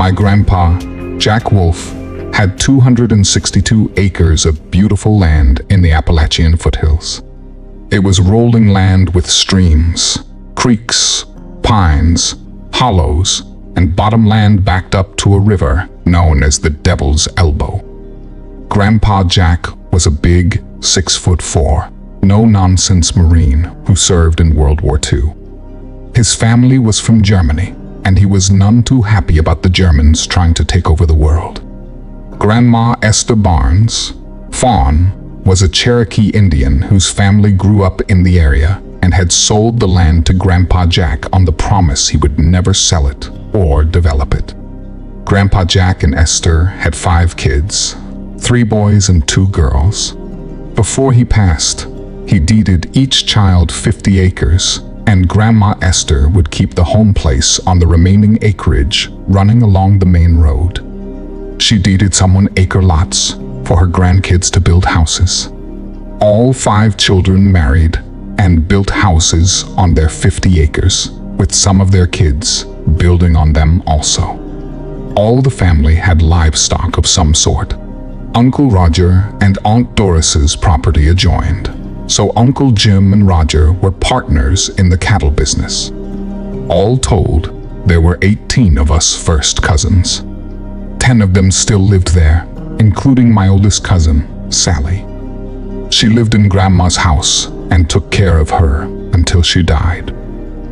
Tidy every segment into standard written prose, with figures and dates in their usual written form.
My grandpa, Jack Wolf, had 262 acres of beautiful land in the Appalachian Foothills. It was rolling land with streams, creeks, pines, hollows, and bottomland backed up to a river known as the Devil's Elbow. Grandpa Jack was a big 6'4", no-nonsense Marine who served in World War II. His family was from Germany, and he was none too happy about the Germans trying to take over the world. Grandma Esther Barnes, Fawn, was a Cherokee Indian whose family grew up in the area and had sold the land to Grandpa Jack on the promise he would never sell it or develop it. Grandpa Jack and Esther had 5 kids, 3 boys and 2 girls. Before he passed, he deeded each child 50 acres, and Grandma Esther would keep the home place on the remaining acreage running along the main road. She deeded some 1-acre lots for her grandkids to build houses. All 5 children married and built houses on their 50 acres, with some of their kids building on them also. All the family had livestock of some sort. Uncle Roger and Aunt Doris's property adjoined, so Uncle Jim and Roger were partners in the cattle business. All told, there were 18 of us first cousins. 10 of them still lived there, including my oldest cousin, Sally. She lived in Grandma's house and took care of her until she died.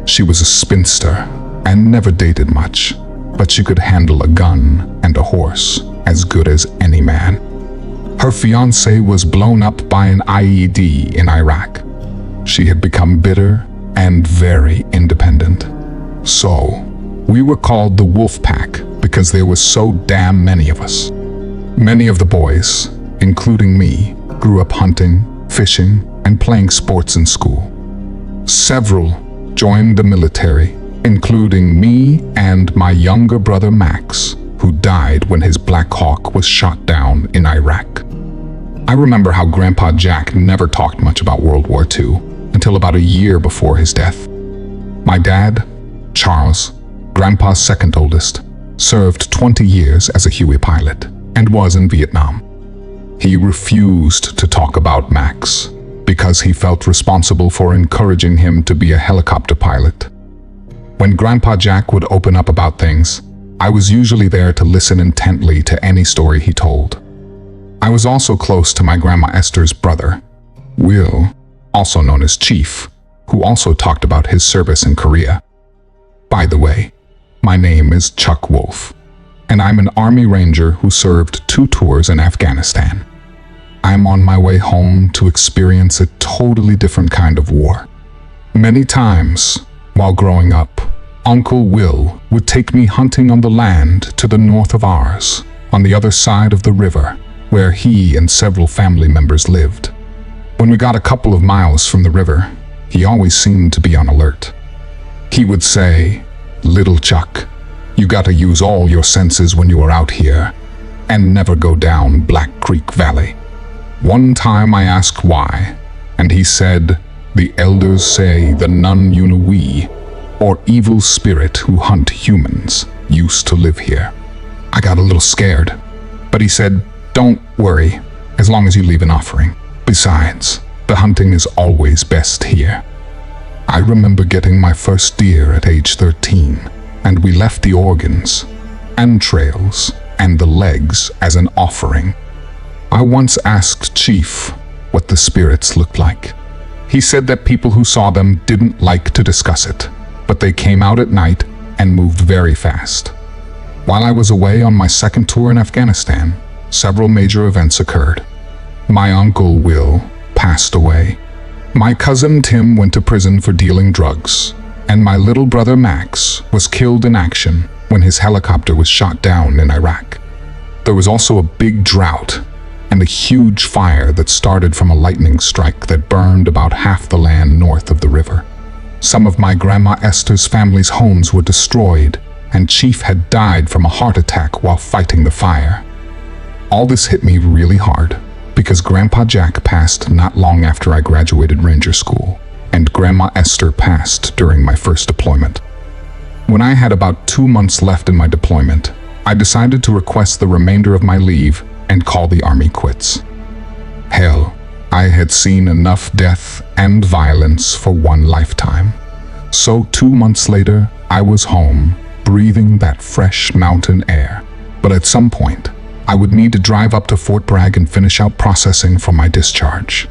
She was a spinster and never dated much, but she could handle a gun and a horse as good as any man. Her fiancé was blown up by an IED in Iraq. She had become bitter and very independent. So, we were called the Wolf Pack because there were so damn many of us. Many of the boys, including me, grew up hunting, fishing, and playing sports in school. Several joined the military, including me and my younger brother Max, who died when his Black Hawk was shot down in Iraq. I remember how Grandpa Jack never talked much about World War II until about a year before his death. My dad, Charles, Grandpa's second oldest, served 20 years as a Huey pilot and was in Vietnam. He refused to talk about Max because he felt responsible for encouraging him to be a helicopter pilot. When Grandpa Jack would open up about things, I was usually there to listen intently to any story he told. I was also close to my Grandma Esther's brother, Will, also known as Chief, who also talked about his service in Korea. By the way, my name is Chuck Wolf, and I'm an Army Ranger who served 2 tours in Afghanistan. I'm on my way home to experience a totally different kind of war. Many times, while growing up, Uncle Will would take me hunting on the land to the north of ours, on the other side of the river, where he and several family members lived. When we got a couple of miles from the river, he always seemed to be on alert. He would say, "Little Chuck, you gotta use all your senses when you are out here, and never go down Black Creek Valley." One time I asked why, and he said, "The elders say the Nun-Yunui, or evil spirit who hunt humans, used to live here." I got a little scared, but he said, "Don't worry, as long as you leave an offering. Besides, the hunting is always best here." I remember getting my first deer at age 13, and we left the organs, entrails, and the legs as an offering. I once asked Chief what the spirits looked like. He said that people who saw them didn't like to discuss it, but they came out at night and moved very fast. While I was away on my second tour in Afghanistan, several major events occurred. My uncle Will passed away. My cousin Tim went to prison for dealing drugs, and my little brother Max was killed in action when his helicopter was shot down in Iraq. There was also a big drought and a huge fire that started from a lightning strike that burned about half the land north of the river. Some of my Grandma Esther's family's homes were destroyed, and Chief had died from a heart attack while fighting the fire. All this hit me really hard, because Grandpa Jack passed not long after I graduated Ranger School, and Grandma Esther passed during my first deployment. When I had about 2 months left in my deployment, I decided to request the remainder of my leave and call the army quits. Hell, I had seen enough death and violence for one lifetime. So 2 months later, I was home, breathing that fresh mountain air. But at some point, I would need to drive up to Fort Bragg and finish out processing for my discharge.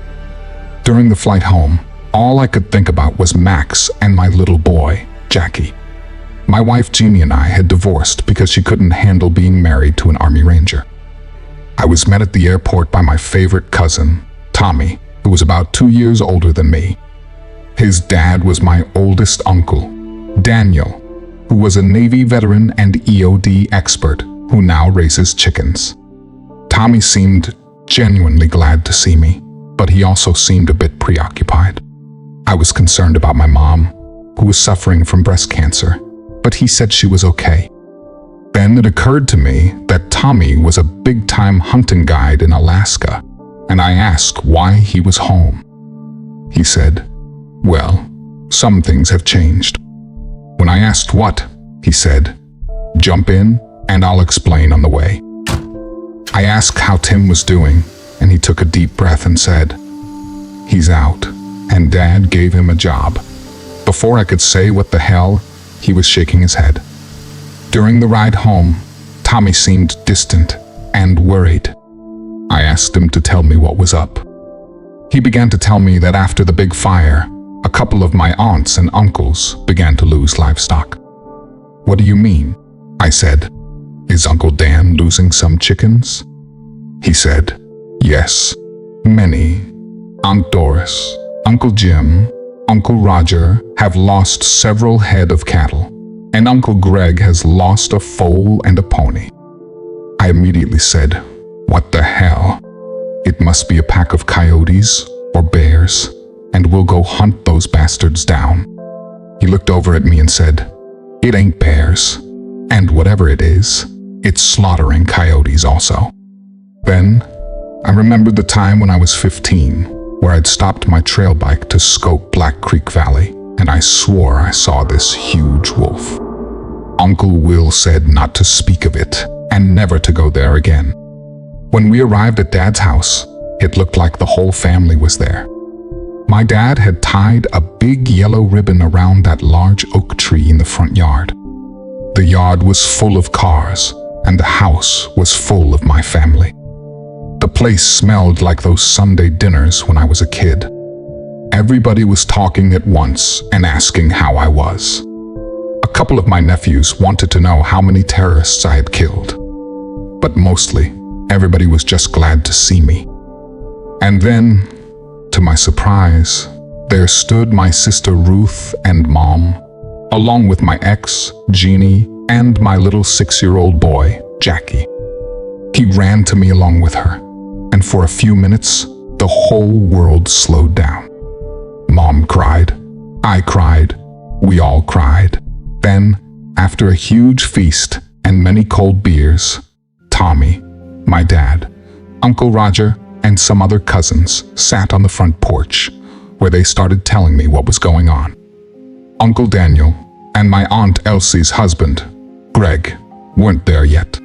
During the flight home, all I could think about was Max and my little boy, Jackie. My wife Jeannie and I had divorced because she couldn't handle being married to an Army Ranger. I was met at the airport by my favorite cousin, Tommy, who was about 2 years older than me. His dad was my oldest uncle, Daniel, who was a Navy veteran and EOD expert who now raises chickens. Tommy seemed genuinely glad to see me, but he also seemed a bit preoccupied. I was concerned about my mom, who was suffering from breast cancer, but he said she was okay. Then it occurred to me that Tommy was a big-time hunting guide in Alaska, and I asked why he was home. He said, "Well, some things have changed." When I asked what, he said, "Jump in and I'll explain on the way." I asked how Tim was doing, and he took a deep breath and said, "He's out, and Dad gave him a job." Before I could say what the hell, he was shaking his head. During the ride home, Tommy seemed distant and worried. I asked him to tell me what was up. He began to tell me that after the big fire, a couple of my aunts and uncles began to lose livestock. "What do you mean?" I said. "Is Uncle Dan losing some chickens?" He said, "Yes, many. Aunt Doris, Uncle Jim, Uncle Roger have lost several head of cattle, and Uncle Greg has lost a foal and a pony." I immediately said, "What the hell? It must be a pack of coyotes or bears, and we'll go hunt those bastards down." He looked over at me and said, "It ain't bears, and whatever it is, it's slaughtering coyotes also." Then, I remembered the time when I was 15, where I'd stopped my trail bike to scope Black Creek Valley, and I swore I saw this huge wolf. Uncle Will said not to speak of it, and never to go there again. When we arrived at Dad's house, it looked like the whole family was there. My dad had tied a big yellow ribbon around that large oak tree in the front yard. The yard was full of cars, and the house was full of my family. The place smelled like those Sunday dinners when I was a kid. Everybody was talking at once and asking how I was. A couple of my nephews wanted to know how many terrorists I had killed. But mostly, everybody was just glad to see me. And then, to my surprise, there stood my sister Ruth and Mom, along with my ex, Jeannie, and my little 6-year-old boy, Jackie. He ran to me along with her, and for a few minutes, the whole world slowed down. Mom cried, I cried, we all cried. Then, after a huge feast and many cold beers, Tommy, my dad, Uncle Roger, and some other cousins sat on the front porch, where they started telling me what was going on. Uncle Daniel and my Aunt Elsie's husband, Greg, weren't there yet.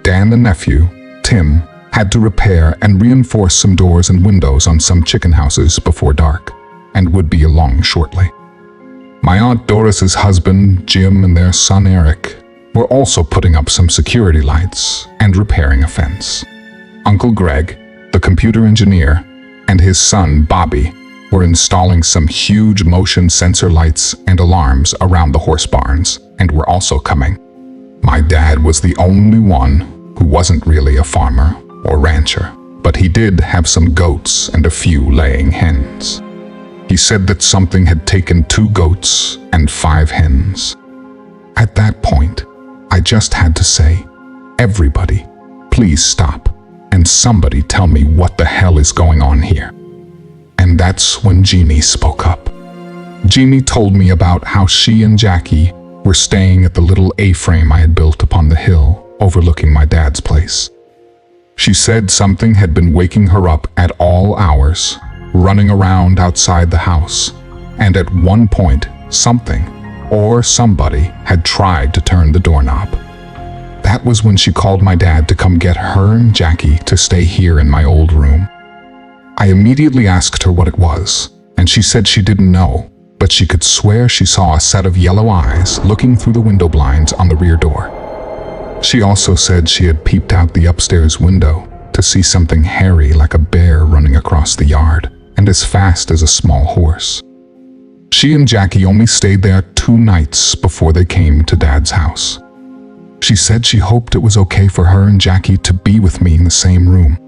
Dan, the nephew, Tim, had to repair and reinforce some doors and windows on some chicken houses before dark, and would be along shortly. My Aunt Doris's husband, Jim, and their son, Eric, were also putting up some security lights and repairing a fence. Uncle Greg, the computer engineer, and his son, Bobby, were installing some huge motion sensor lights and alarms around the horse barns, and were also coming. My dad was the only one who wasn't really a farmer or rancher, but he did have some goats and a few laying hens. He said that something had taken 2 goats and 5 hens. At that point, I just had to say, everybody, please stop, and somebody tell me what the hell is going on here. And that's when Jeannie spoke up. Jeannie told me about how she and Jackie were staying at the little A-frame I had built upon the hill overlooking my dad's place. She said something had been waking her up at all hours, running around outside the house, and at one point, something or somebody had tried to turn the doorknob. That was when she called my dad to come get her and Jackie to stay here in my old room. I immediately asked her what it was, and she said she didn't know, but she could swear she saw a set of yellow eyes looking through the window blinds on the rear door. She also said she had peeped out the upstairs window to see something hairy like a bear running across the yard and as fast as a small horse. She and Jackie only stayed there 2 nights before they came to Dad's house. She said she hoped it was okay for her and Jackie to be with me in the same room.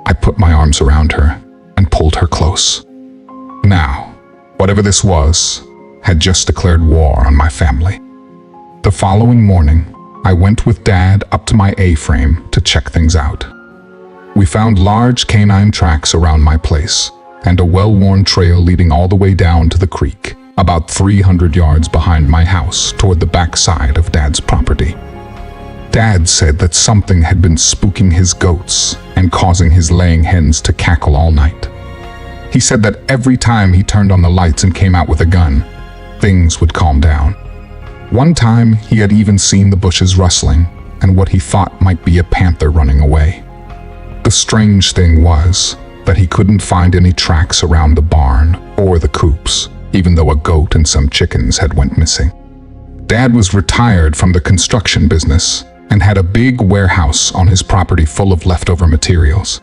I put my arms around her and pulled her close. Now, whatever this was, had just declared war on my family. The following morning, I went with Dad up to my A-frame to check things out. We found large canine tracks around my place and a well-worn trail leading all the way down to the creek, about 300 yards behind my house toward the back side of Dad's property. Dad said that something had been spooking his goats and causing his laying hens to cackle all night. He said that every time he turned on the lights and came out with a gun, things would calm down. One time, he had even seen the bushes rustling and what he thought might be a panther running away. The strange thing was that he couldn't find any tracks around the barn or the coops, even though a goat and some chickens had went missing. Dad was retired from the construction business and had a big warehouse on his property full of leftover materials.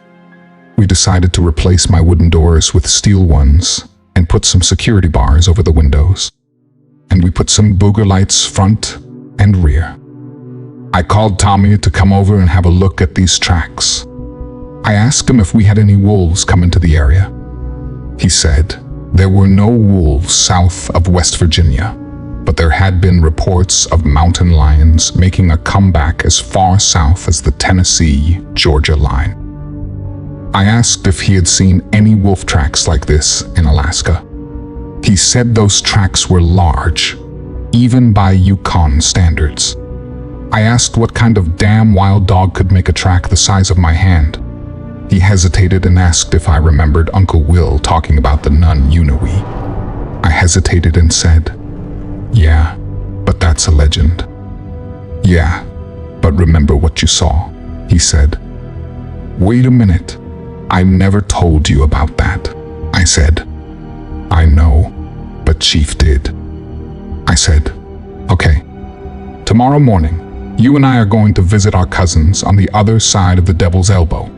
We decided to replace my wooden doors with steel ones and put some security bars over the windows. And we put some booger lights front and rear. I called Tommy to come over and have a look at these tracks. I asked him if we had any wolves come into the area. He said there were no wolves south of West Virginia, but there had been reports of mountain lions making a comeback as far south as the Tennessee-Georgia line. I asked if he had seen any wolf tracks like this in Alaska. He said those tracks were large, even by Yukon standards. I asked what kind of damn wild dog could make a track the size of my hand. He hesitated and asked if I remembered Uncle Will talking about the nun Yunui. I hesitated and said, "Yeah, but that's a legend." "Yeah, but remember what you saw," he said. "Wait a minute, I never told you about that," I said. "I know, but Chief did." I said, "Okay, tomorrow morning, you and I are going to visit our cousins on the other side of the Devil's Elbow."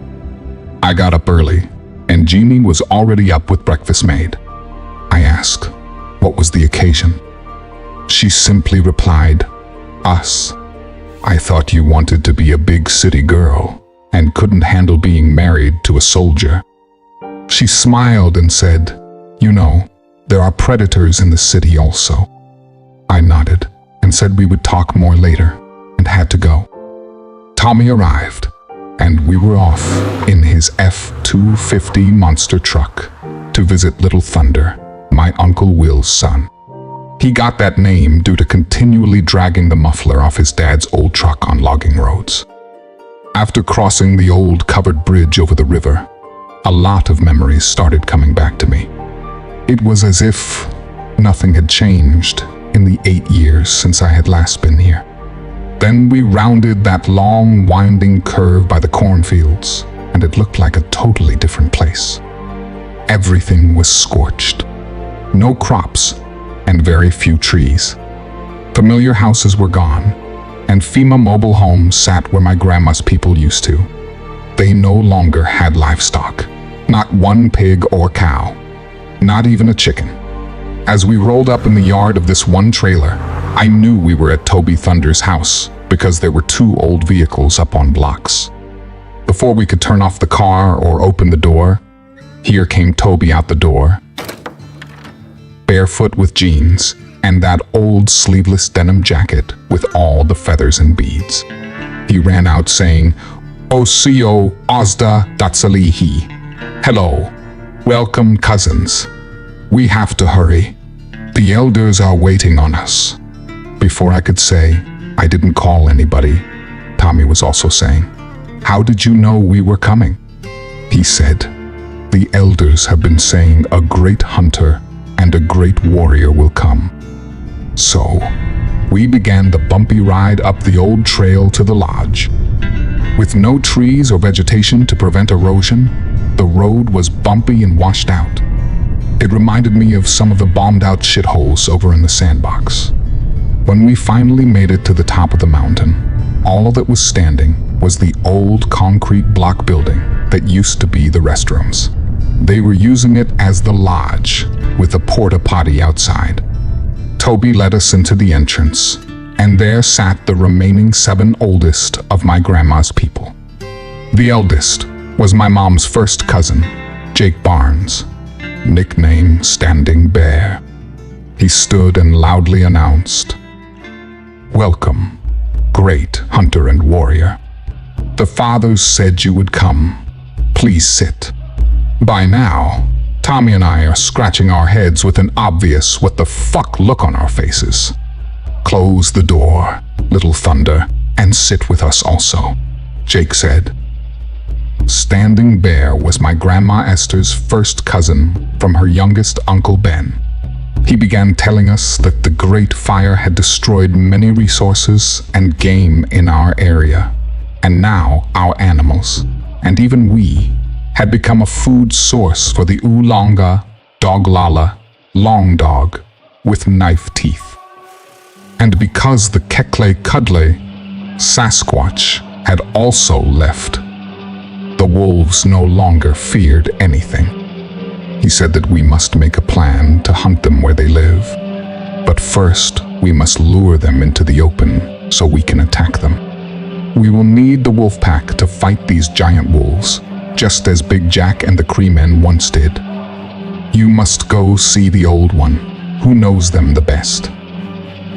I got up early, and Jeannie was already up with breakfast made. I asked, what was the occasion? She simply replied, "Us. I thought you wanted to be a big city girl and couldn't handle being married to a soldier." She smiled and said, "You know, there are predators in the city also." I nodded and said we would talk more later and had to go. Tommy arrived, and we were off in his F-250 monster truck to visit Little Thunder, my Uncle Will's son. He got that name due to continually dragging the muffler off his dad's old truck on logging roads. After crossing the old covered bridge over the river, a lot of memories started coming back to me. It was as if nothing had changed in the 8 years since I had last been here. Then we rounded that long, winding curve by the cornfields, and it looked like a totally different place. Everything was scorched. No crops, and very few trees. Familiar houses were gone, and FEMA mobile homes sat where my grandma's people used to. They no longer had livestock. Not one pig or cow. Not even a chicken. As we rolled up in the yard of this one trailer, I knew we were at Toby Thunder's house because there were 2 old vehicles up on blocks. Before we could turn off the car or open the door, here came Toby out the door, barefoot with jeans and that old sleeveless denim jacket with all the feathers and beads. He ran out saying, "Osio Ozda Datsalihi. Hello, welcome cousins. We have to hurry. The elders are waiting on us." Before I could say, "I didn't call anybody," Tommy was also saying, "How did you know we were coming?" He said, "The elders have been saying a great hunter and a great warrior will come. So, We began the bumpy ride up the old trail to the lodge. With no trees or vegetation to prevent erosion, the road was bumpy and washed out. It reminded me of some of the bombed-out shitholes over in the sandbox. When we finally made it to the top of the mountain, all that was standing was the old concrete block building that used to be the restrooms. They were using it as the lodge, with a porta potty outside. Toby led us into the entrance, and there sat the remaining 7 oldest of my grandma's people. The eldest was my mom's first cousin, Jake Barnes, nickname Standing Bear. He stood and loudly announced, "Welcome, great hunter and warrior. The fathers said you would come. Please sit." By now, Tommy and I are scratching our heads with an obvious what the fuck look on our faces. "Close the door, little thunder, and sit with us also," Jake said. Standing Bear was my Grandma Esther's first cousin from her youngest Uncle Ben. He began telling us that the Great Fire had destroyed many resources and game in our area, and now our animals, and even we, had become a food source for the Oolonga, Doglala, Long Dog, with knife teeth. And because the Kekle Kudle, Sasquatch, had also left, the wolves no longer feared anything. He said that we must make a plan to hunt them where they live. But first, we must lure them into the open so we can attack them. We will need the wolf pack to fight these giant wolves, just as Big Jack and the Cree men once did. You must go see the Old One, who knows them the best.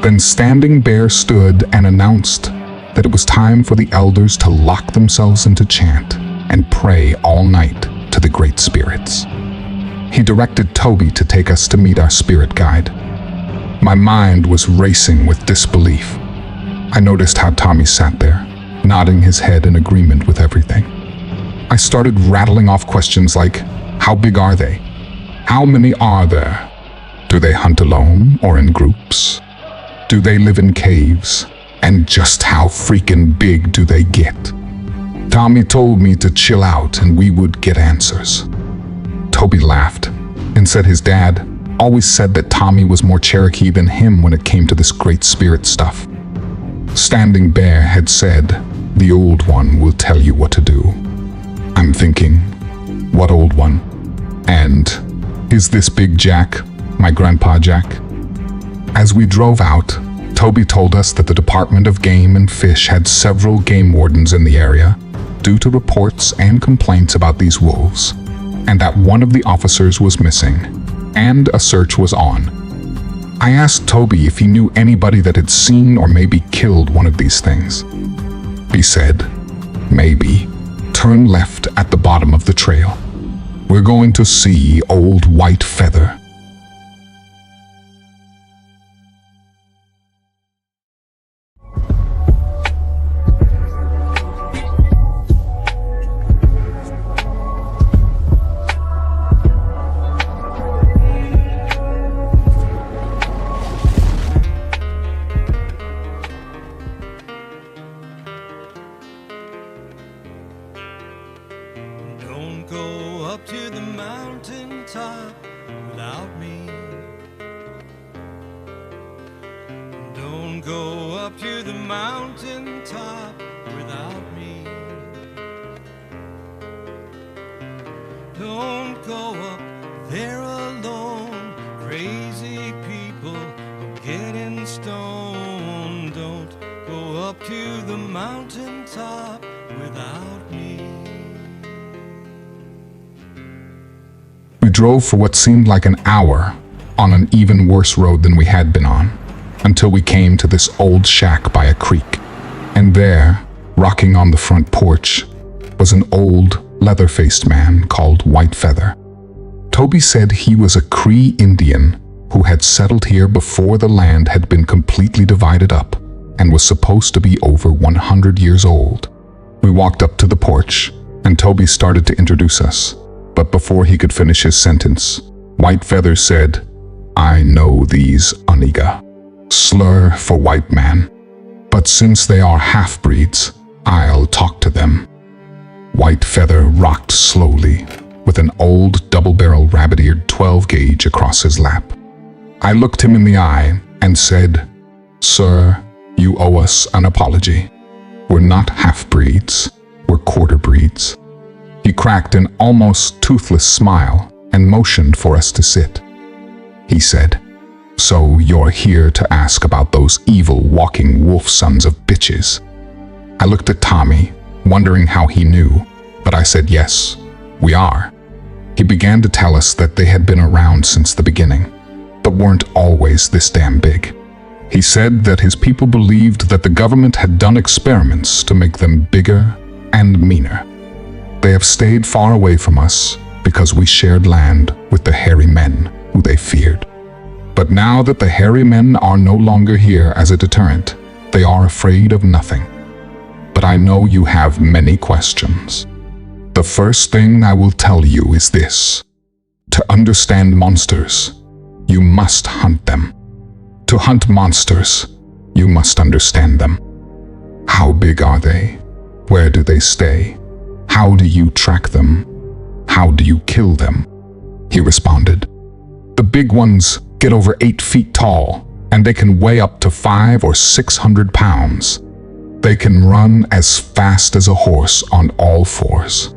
Then Standing Bear stood and announced that it was time for the elders to lock themselves into chant and pray all night to the Great Spirits. He directed Toby to take us to meet our spirit guide. My mind was racing with disbelief. I noticed how Tommy sat there, nodding his head in agreement with everything. I started rattling off questions like, how big are they? How many are there? Do they hunt alone or in groups? Do they live in caves? And just how freaking big do they get? Tommy told me to chill out and we would get answers. Toby laughed and said his dad always said that Tommy was more Cherokee than him when it came to this Great Spirit stuff. Standing Bear had said, the Old One will tell you what to do. I'm thinking, what Old One? And is this Big Jack, my Grandpa Jack? As we drove out, Toby told us that the Department of Game and Fish had several game wardens in the area due to reports and complaints about these wolves, and that one of the officers was missing, and a search was on. I asked Toby if he knew anybody that had seen or maybe killed one of these things. He said, maybe. Turn left at the bottom of the trail. We're going to see Old White Feather. Don't go up to the mountain top without me. Don't go up to the mountain top without me. Don't go up there alone. Crazy people will get in stone. Don't go up to the mountain top without me. We drove for what seemed like an hour on an even worse road than we had been on, until we came to this old shack by a creek. And there, rocking on the front porch, was an old, leather-faced man called White Feather. Toby said he was a Cree Indian who had settled here before the land had been completely divided up and was supposed to be over 100 years old. We walked up to the porch, and Toby started to introduce us. But before he could finish his sentence, White Feather said, I know these Aniga. slur for white man. But since they are half-breeds, I'll talk to them. White Feather rocked slowly, with an old double-barrel rabbit-eared 12-gauge across his lap. I looked him in the eye and said, "Sir, you owe us an apology. We're not half-breeds, we're quarter-breeds." He cracked an almost toothless smile and motioned for us to sit. He said, "So you're here to ask about those evil walking wolf sons of bitches?" I looked at Tommy, wondering how he knew, but I said yes, we are. He began to tell us that they had been around since the beginning, but weren't always this damn big. He said that his people believed that the government had done experiments to make them bigger and meaner. They have stayed far away from us because we shared land with the hairy men who they feared. But now that the hairy men are no longer here as a deterrent, they are afraid of nothing. But I know you have many questions. The first thing I will tell you is this: to understand monsters, you must hunt them. To hunt monsters, you must understand them. How big are they? Where do they stay? How do you track them? How do you kill them? He responded, "The big ones get over 8 feet tall, and they can weigh up to 500 or 600 pounds. They can run as fast as a horse on all fours.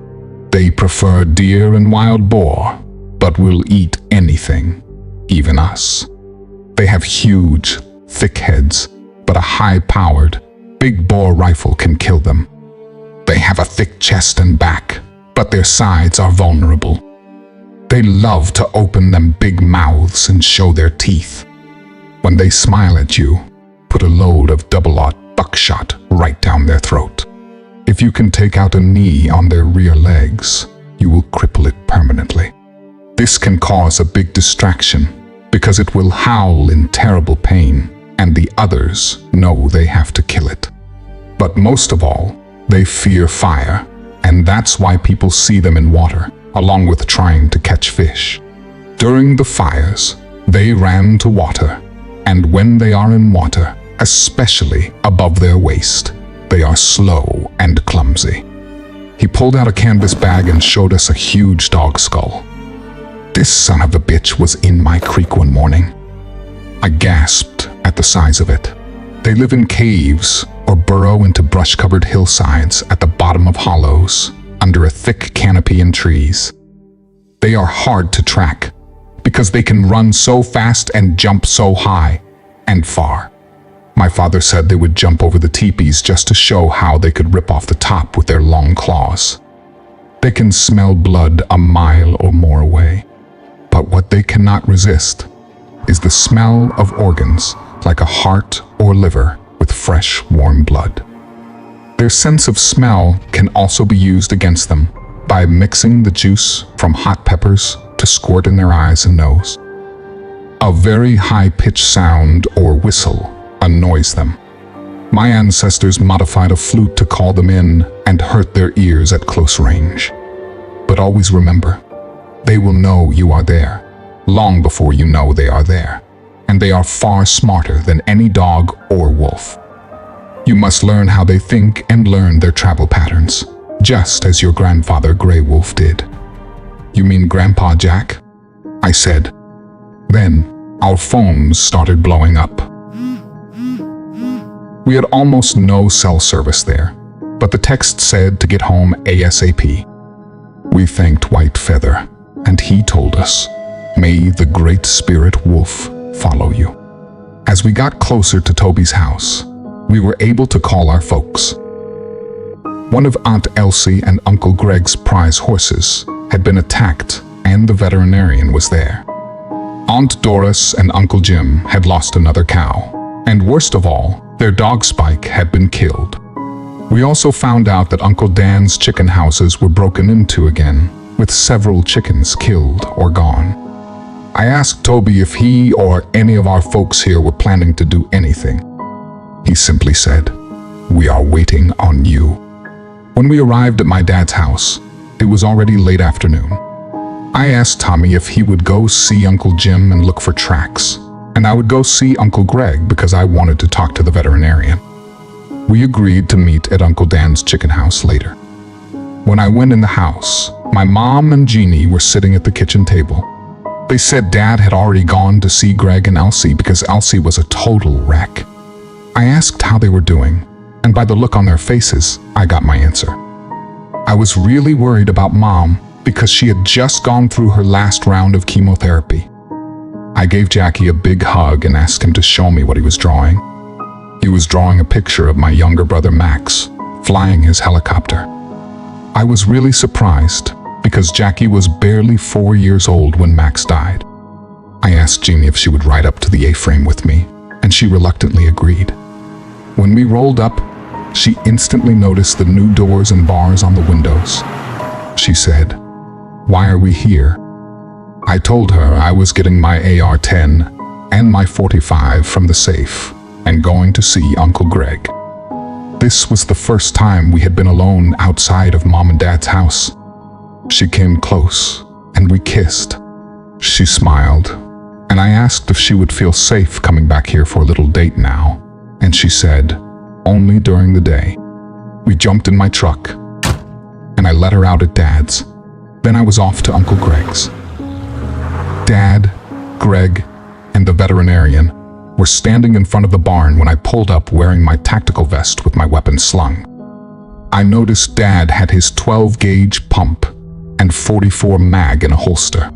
They prefer deer and wild boar, but will eat anything, even us. They have huge, thick heads, but a high-powered, big bore rifle can kill them. They have a thick chest and back, but their sides are vulnerable. They love to open them big mouths and show their teeth. When they smile at you, put a load of double-aught buckshot right down their throat. If you can take out a knee on their rear legs, you will cripple it permanently. This can cause a big distraction because it will howl in terrible pain, and the others know they have to kill it. But most of all, they fear fire, and that's why people see them in water, along with trying to catch fish. During the fires, they ran to water, and when they are in water, especially above their waist, they are slow and clumsy." He pulled out a canvas bag and showed us a huge dog skull. "This son of a bitch was in my creek one morning." I gasped at the size of it. They live in caves or burrow into brush-covered hillsides at the bottom of hollows, under a thick canopy and trees. They are hard to track because they can run so fast and jump so high and far. My father said they would jump over the teepees just to show how they could rip off the top with their long claws. They can smell blood a mile or more away. But what they cannot resist is the smell of organs like a heart or liver with fresh, warm blood. Their sense of smell can also be used against them by mixing the juice from hot peppers to squirt in their eyes and nose. A very high-pitched sound or whistle annoys them. My ancestors modified a flute to call them in and hurt their ears at close range. But always remember, they will know you are there, long before you know they are there, and they are far smarter than any dog or wolf. You must learn how they think and learn their travel patterns, just as your grandfather Grey Wolf did. "You mean Grandpa Jack?" I said. Then, our phones started blowing up. We had almost no cell service there, but the text said to get home ASAP. We thanked White Feather, and he told us, "May the Great Spirit Wolf follow you." As we got closer to Toby's house, we were able to call our folks. One of Aunt Elsie and Uncle Greg's prize horses had been attacked, and the veterinarian was there. Aunt Doris and Uncle Jim had lost another cow, and worst of all, their dog Spike had been killed. We also found out that Uncle Dan's chicken houses were broken into again, with several chickens killed or gone. I asked Toby if he or any of our folks here were planning to do anything. He simply said, "We are waiting on you." When we arrived at my dad's house, it was already late afternoon. I asked Tommy if he would go see Uncle Jim and look for tracks, and I would go see Uncle Greg because I wanted to talk to the veterinarian. We agreed to meet at Uncle Dan's chicken house later. When I went in the house, my mom and Jeannie were sitting at the kitchen table. They said Dad had already gone to see Greg and Elsie because Elsie was a total wreck. I asked how they were doing, and by the look on their faces, I got my answer. I was really worried about Mom because she had just gone through her last round of chemotherapy. I gave Jackie a big hug and asked him to show me what he was drawing. He was drawing a picture of my younger brother Max, flying his helicopter. I was really surprised because Jackie was barely 4 years old when Max died. I asked Jeannie if she would ride up to the A-frame with me, and she reluctantly agreed. When we rolled up, she instantly noticed the new doors and bars on the windows. She said, "Why are we here?" I told her I was getting my AR-10 and my .45 from the safe and going to see Uncle Greg. This was the first time we had been alone outside of Mom and Dad's house. She came close and we kissed. She smiled, and I asked if she would feel safe coming back here for a little date now, and she said, "Only during the day." We jumped in my truck, and I let her out at Dad's. Then I was off to Uncle Greg's. Dad, Greg, and the veterinarian were standing in front of the barn when I pulled up wearing my tactical vest with my weapon slung. I noticed Dad had his 12-gauge pump and .44 mag in a holster.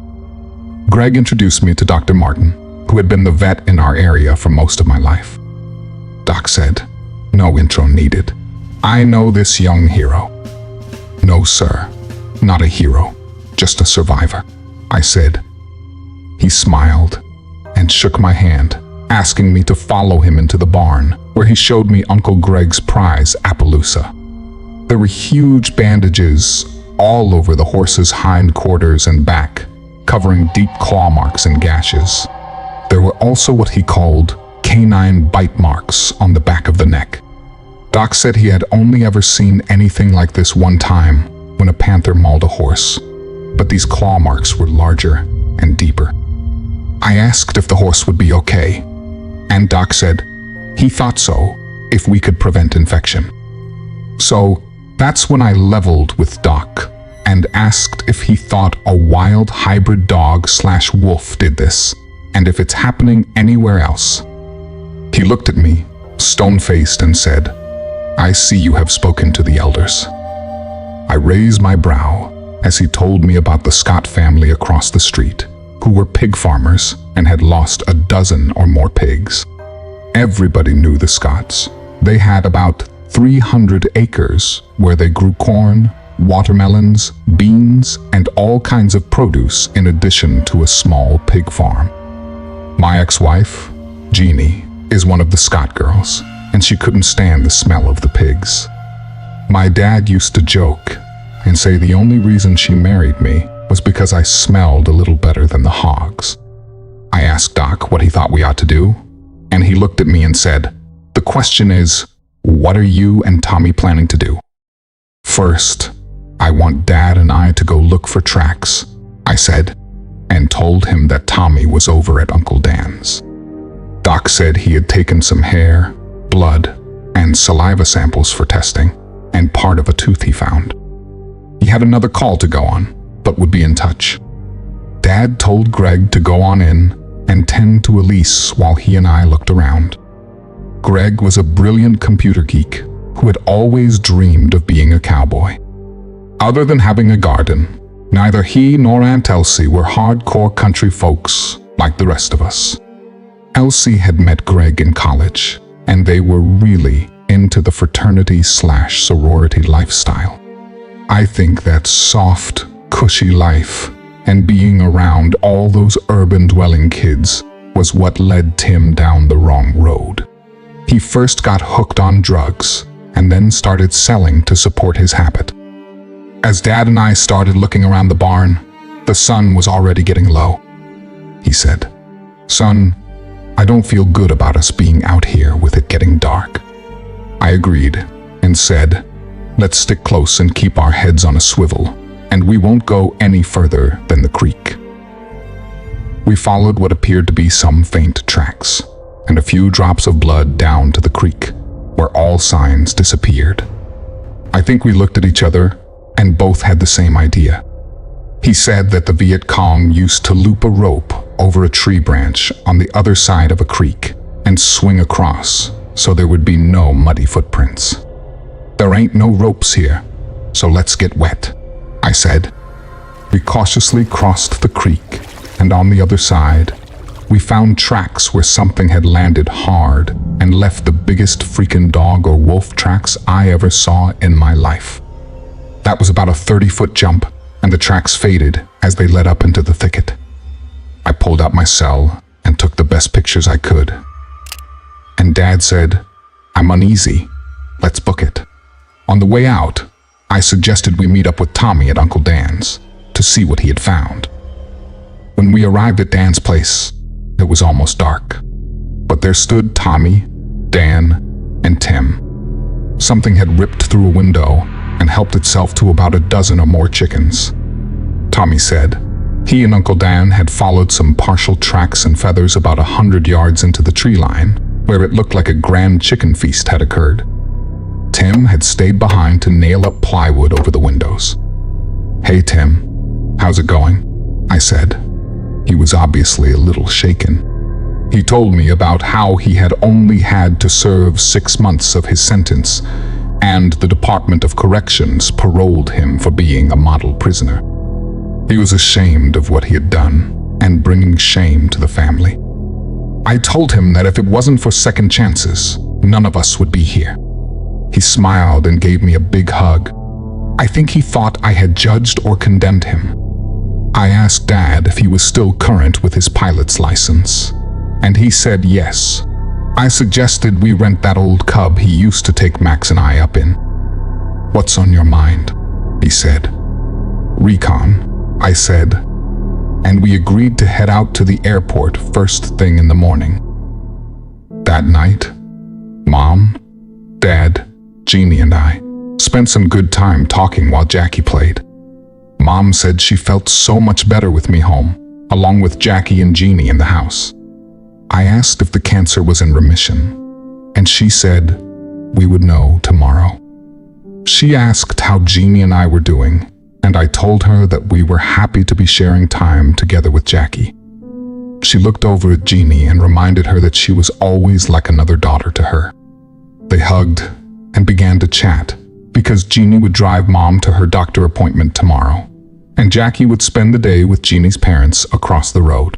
Greg introduced me to Dr. Martin, who had been the vet in our area for most of my life. Doc said, "No intro needed. I know this young hero." "No, sir, not a hero, just a survivor," I said. He smiled and shook my hand, asking me to follow him into the barn, where he showed me Uncle Greg's prize, Appaloosa. There were huge bandages all over the horse's hindquarters and back, covering deep claw marks and gashes. There were also what he called canine bite marks on the back of the neck. Doc said he had only ever seen anything like this one time when a panther mauled a horse, but these claw marks were larger and deeper. I asked if the horse would be okay, and Doc said he thought so if we could prevent infection. So that's when I leveled with Doc and asked if he thought a wild hybrid dog/wolf did this, and if it's happening anywhere else. He looked at me, stone-faced, and said, "I see you have spoken to the elders." I raised my brow as he told me about the Scott family across the street, who were pig farmers and had lost a dozen or more pigs. Everybody knew the Scotts. They had about 300 acres where they grew corn, watermelons, beans, and all kinds of produce in addition to a small pig farm. My ex-wife, Jeannie, is one of the Scott girls, and she couldn't stand the smell of the pigs. My dad used to joke and say the only reason she married me was because I smelled a little better than the hogs. I asked Doc what he thought we ought to do, and he looked at me and said, "The question is, what are you and Tommy planning to do?" "First, I want Dad and I to go look for tracks," I said, and told him that Tommy was over at Uncle Dan's. Doc said he had taken some hair, blood, and saliva samples for testing, and part of a tooth he found. He had another call to go on, but would be in touch. Dad told Greg to go on in and tend to Elise while he and I looked around. Greg was a brilliant computer geek who had always dreamed of being a cowboy. Other than having a garden, neither he nor Aunt Elsie were hardcore country folks like the rest of us. Elsie had met Greg in college, and they were really into the fraternity/sorority lifestyle. I think that soft, cushy life and being around all those urban-dwelling kids was what led Tim down the wrong road. He first got hooked on drugs and then started selling to support his habit. As Dad and I started looking around the barn, the sun was already getting low. He said, "Son, I don't feel good about us being out here with it getting dark." I agreed and said, "Let's stick close and keep our heads on a swivel, and we won't go any further than the creek." We followed what appeared to be some faint tracks, and a few drops of blood down to the creek, where all signs disappeared. I think we looked at each other and both had the same idea. He said that the Viet Cong used to loop a rope over a tree branch on the other side of a creek and swing across so there would be no muddy footprints. "There ain't no ropes here, so let's get wet," I said. We cautiously crossed the creek, and on the other side, we found tracks where something had landed hard and left the biggest freaking dog or wolf tracks I ever saw in my life. That was about a 30-foot jump, and the tracks faded as they led up into the thicket. I pulled out my cell and took the best pictures I could. And Dad said, "I'm uneasy. Let's book it." On the way out, I suggested we meet up with Tommy at Uncle Dan's to see what he had found. When we arrived at Dan's place, it was almost dark, but there stood Tommy, Dan, and Tim. Something had ripped through a window and helped itself to about a dozen or more chickens. Tommy said he and Uncle Dan had followed some partial tracks and feathers about 100 yards into the tree line, where it looked like a grand chicken feast had occurred. Tim had stayed behind to nail up plywood over the windows. "Hey Tim, how's it going?" I said. He was obviously a little shaken. He told me about how he had only had to serve 6 months of his sentence, and the Department of Corrections paroled him for being a model prisoner. He was ashamed of what he had done and bringing shame to the family. I told him that if it wasn't for second chances, none of us would be here. He smiled and gave me a big hug. I think he thought I had judged or condemned him. I asked Dad if he was still current with his pilot's license, and he said yes. I suggested we rent that old Cub he used to take Max and I up in. "What's on your mind?" he said. "Recon," I said, and we agreed to head out to the airport first thing in the morning. That night, Mom, Dad, Jeannie, and I spent some good time talking while Jackie played. Mom said she felt so much better with me home, along with Jackie and Jeannie in the house. I asked if the cancer was in remission, and she said we would know tomorrow. She asked how Jeannie and I were doing, and I told her that we were happy to be sharing time together with Jackie. She looked over at Jeannie and reminded her that she was always like another daughter to her. They hugged and began to chat because Jeannie would drive Mom to her doctor appointment tomorrow, and Jackie would spend the day with Jeannie's parents across the road.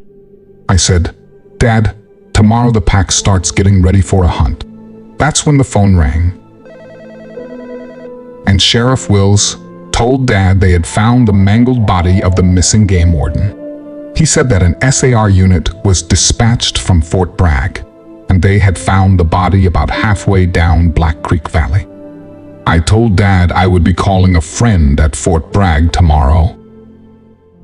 I said, "Dad, tomorrow the pack starts getting ready for a hunt." That's when the phone rang, and Sheriff Wills told Dad they had found the mangled body of the missing game warden. He said that an SAR unit was dispatched from Fort Bragg, and they had found the body about halfway down Black Creek Valley. I told Dad I would be calling a friend at Fort Bragg tomorrow.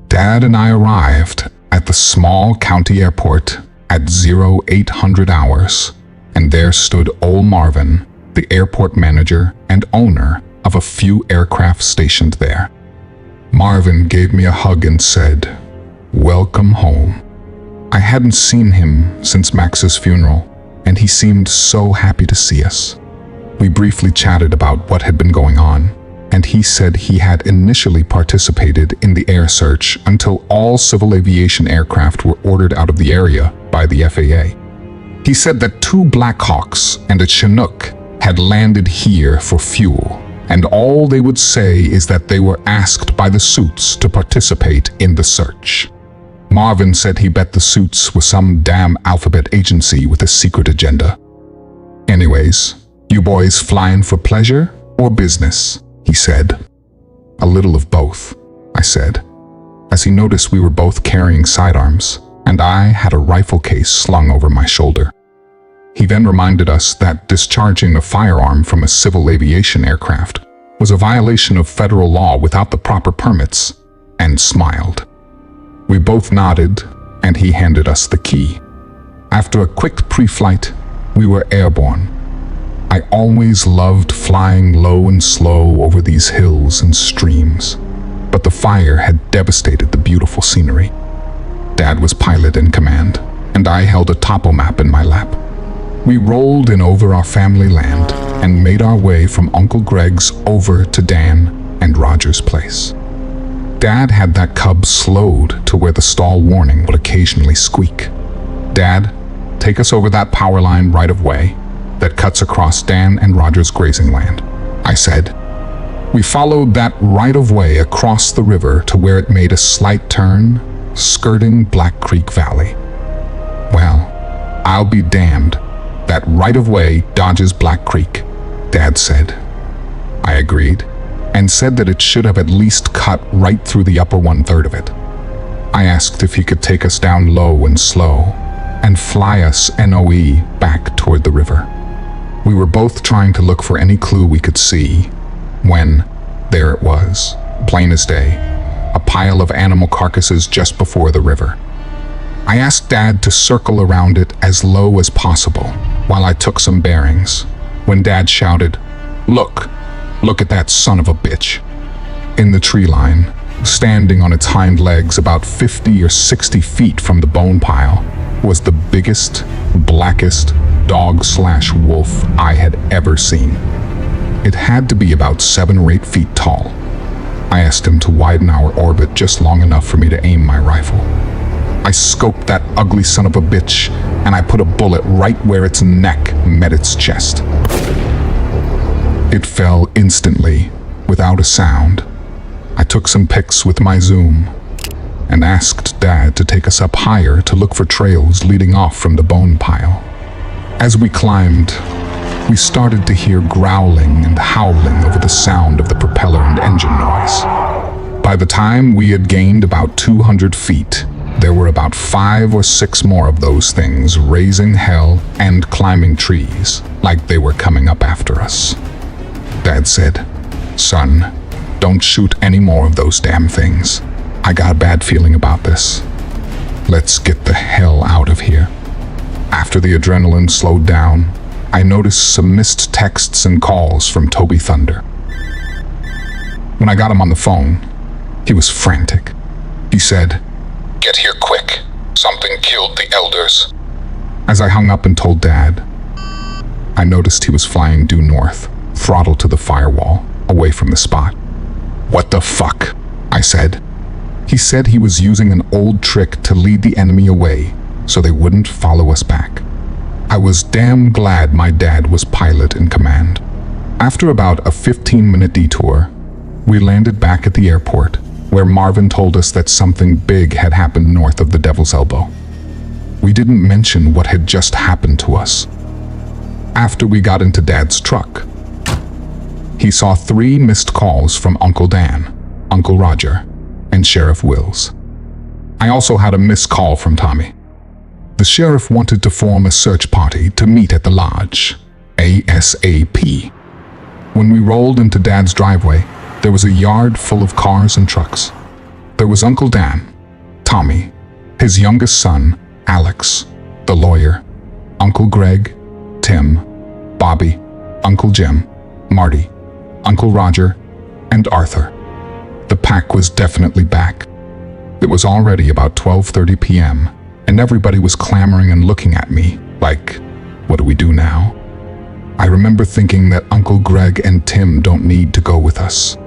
Dad and I arrived at the small county airport at 0800 hours, and there stood old Marvin, the airport manager and owner of a few aircraft stationed there. Marvin gave me a hug and said, "Welcome home." I hadn't seen him since Max's funeral, and he seemed so happy to see us. We briefly chatted about what had been going on, and he said he had initially participated in the air search until all civil aviation aircraft were ordered out of the area by the FAA. He said that 2 Black Hawks and a Chinook had landed here for fuel, and all they would say is that they were asked by the suits to participate in the search. Marvin said he bet the suits were some damn alphabet agency with a secret agenda. "Anyways, you boys flying for pleasure or business?" he said. "A little of both," I said, as he noticed we were both carrying sidearms, and I had a rifle case slung over my shoulder. He then reminded us that discharging a firearm from a civil aviation aircraft was a violation of federal law without the proper permits, and smiled. We both nodded, and he handed us the key. After a quick pre-flight, we were airborne. I always loved flying low and slow over these hills and streams, but the fire had devastated the beautiful scenery. Dad was pilot in command, and I held a topo map in my lap. We rolled in over our family land and made our way from Uncle Greg's over to Dan and Roger's place. Dad had that cub slowed to where the stall warning would occasionally squeak. "Dad, take us over that power line right of way that cuts across Dan and Roger's grazing land," I said. We followed that right of way across the river to where it made a slight turn, skirting Black Creek Valley. "Well, I'll be damned. That right of way dodges Black Creek," Dad said. I agreed, and said that it should have at least cut right through the upper 1/3 of it. I asked if he could take us down low and slow, and fly us NOE back toward the river. We were both trying to look for any clue we could see, when there it was, plain as day, a pile of animal carcasses just before the river. I asked Dad to circle around it as low as possible while I took some bearings, when Dad shouted, Look at that son of a bitch." In the tree line, standing on its hind legs about 50 or 60 feet from the bone pile, was the biggest, blackest dog/wolf I had ever seen. It had to be about 7 or 8 feet tall. I asked him to widen our orbit just long enough for me to aim my rifle. I scoped that ugly son of a bitch, and I put a bullet right where its neck met its chest. It fell instantly, without a sound. I took some pics with my zoom, and asked Dad to take us up higher to look for trails leading off from the bone pile. As we climbed, we started to hear growling and howling over the sound of the propeller and engine noise. By the time we had gained about 200 feet, there were about 5 or 6 more of those things raising hell and climbing trees like they were coming up after us. Dad said, "Son, don't shoot any more of those damn things. I got a bad feeling about this. Let's get the hell out of here." After the adrenaline slowed down, I noticed some missed texts and calls from Toby Thunder. When I got him on the phone, he was frantic. He said, "Get here quick. Something killed the elders." As I hung up and told Dad, I noticed he was flying due north, throttle to the firewall, away from the spot. "What the fuck?" I said. He said he was using an old trick to lead the enemy away so they wouldn't follow us back. I was damn glad my dad was pilot in command. After about a 15-minute detour, we landed back at the airport, where Marvin told us that something big had happened north of the Devil's Elbow. We didn't mention what had just happened to us. After we got into Dad's truck, he saw 3 missed calls from Uncle Dan, Uncle Roger, and Sheriff Wills. I also had a missed call from Tommy. The sheriff wanted to form a search party to meet at the lodge, ASAP. When we rolled into Dad's driveway, there was a yard full of cars and trucks. There was Uncle Dan, Tommy, his youngest son, Alex, the lawyer, Uncle Greg, Tim, Bobby, Uncle Jim, Marty, Uncle Roger, and Arthur. The pack was definitely back. It was already about 12:30 p.m., and everybody was clamoring and looking at me like, what do we do now? I remember thinking that Uncle Greg and Tim don't need to go with us.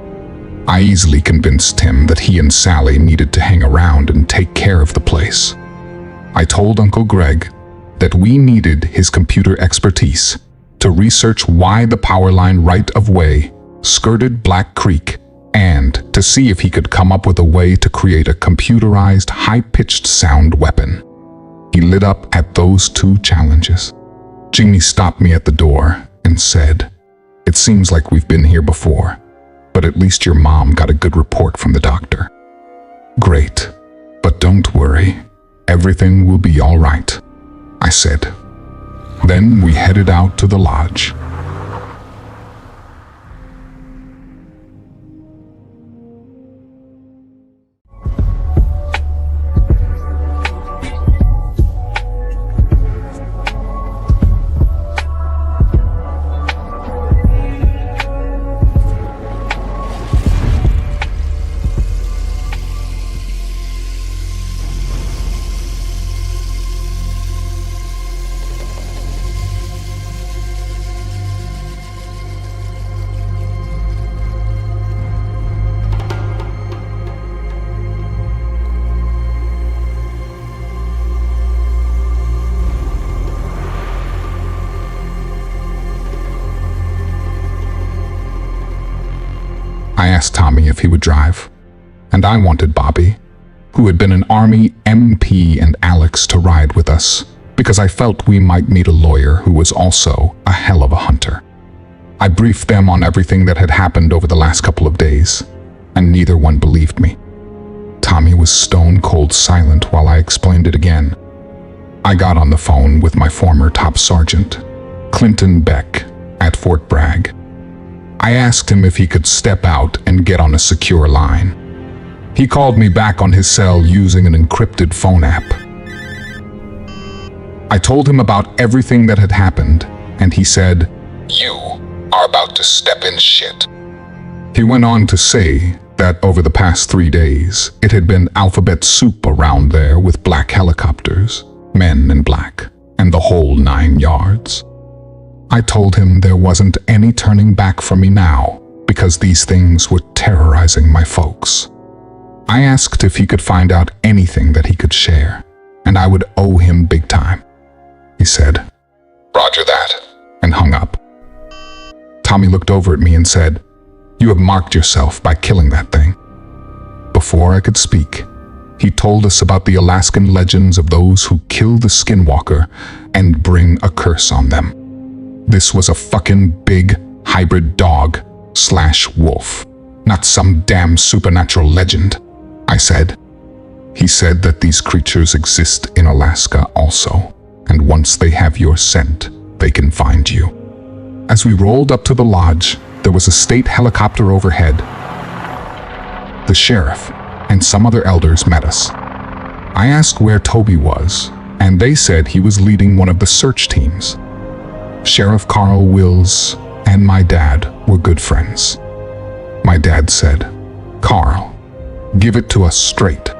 I easily convinced Tim that he and Sally needed to hang around and take care of the place. I told Uncle Greg that we needed his computer expertise to research why the power line right of way skirted Black Creek, and to see if he could come up with a way to create a computerized, high-pitched sound weapon. He lit up at those 2 challenges. Jeannie stopped me at the door and said, "It seems like we've been here before, but at least your mom got a good report from the doctor." "Great, but don't worry. Everything will be all right," I said. Then we headed out to the lodge. Tommy if he would drive. And I wanted Bobby, who had been an Army MP, and Alex to ride with us, because I felt we might meet a lawyer who was also a hell of a hunter. I briefed them on everything that had happened over the last couple of days, and neither one believed me. Tommy was stone cold silent while I explained it again. I got on the phone with my former top sergeant, Clinton Beck, at Fort Bragg. I asked him if he could step out and get on a secure line. He called me back on his cell using an encrypted phone app. I told him about everything that had happened, and he said, "You are about to step in shit." He went on to say that over the past 3 days, it had been alphabet soup around there with black helicopters, men in black, and the whole 9 yards. I told him there wasn't any turning back for me now because these things were terrorizing my folks. I asked if he could find out anything that he could share, and I would owe him big time. He said, "Roger that," and hung up. Tommy looked over at me and said, "You have marked yourself by killing that thing." Before I could speak, he told us about the Alaskan legends of those who kill the skinwalker and bring a curse on them. This was a fucking big hybrid dog/wolf, not some damn supernatural legend, I said. He said that these creatures exist in Alaska also, and once they have your scent, they can find you. As we rolled up to the lodge, there was a state helicopter overhead. The sheriff and some other elders met us. I asked where Toby was, and they said he was leading one of the search teams. Sheriff Carl Wills and my dad were good friends. My dad said, "Carl, give it to us straight."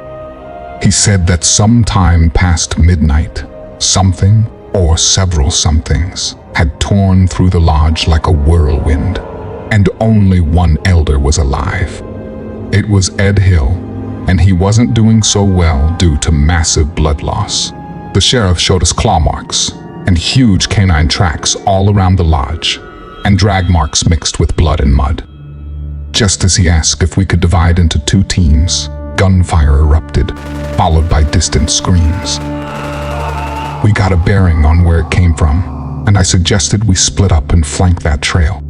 He said that sometime past midnight, something or several somethings had torn through the lodge like a whirlwind, and only one elder was alive. It was Ed Hill, and he wasn't doing so well due to massive blood loss. The sheriff showed us claw marks and huge canine tracks all around the lodge, and drag marks mixed with blood and mud. Just as he asked if we could divide into 2 teams, gunfire erupted, followed by distant screams. We got a bearing on where it came from, and I suggested we split up and flank that trail.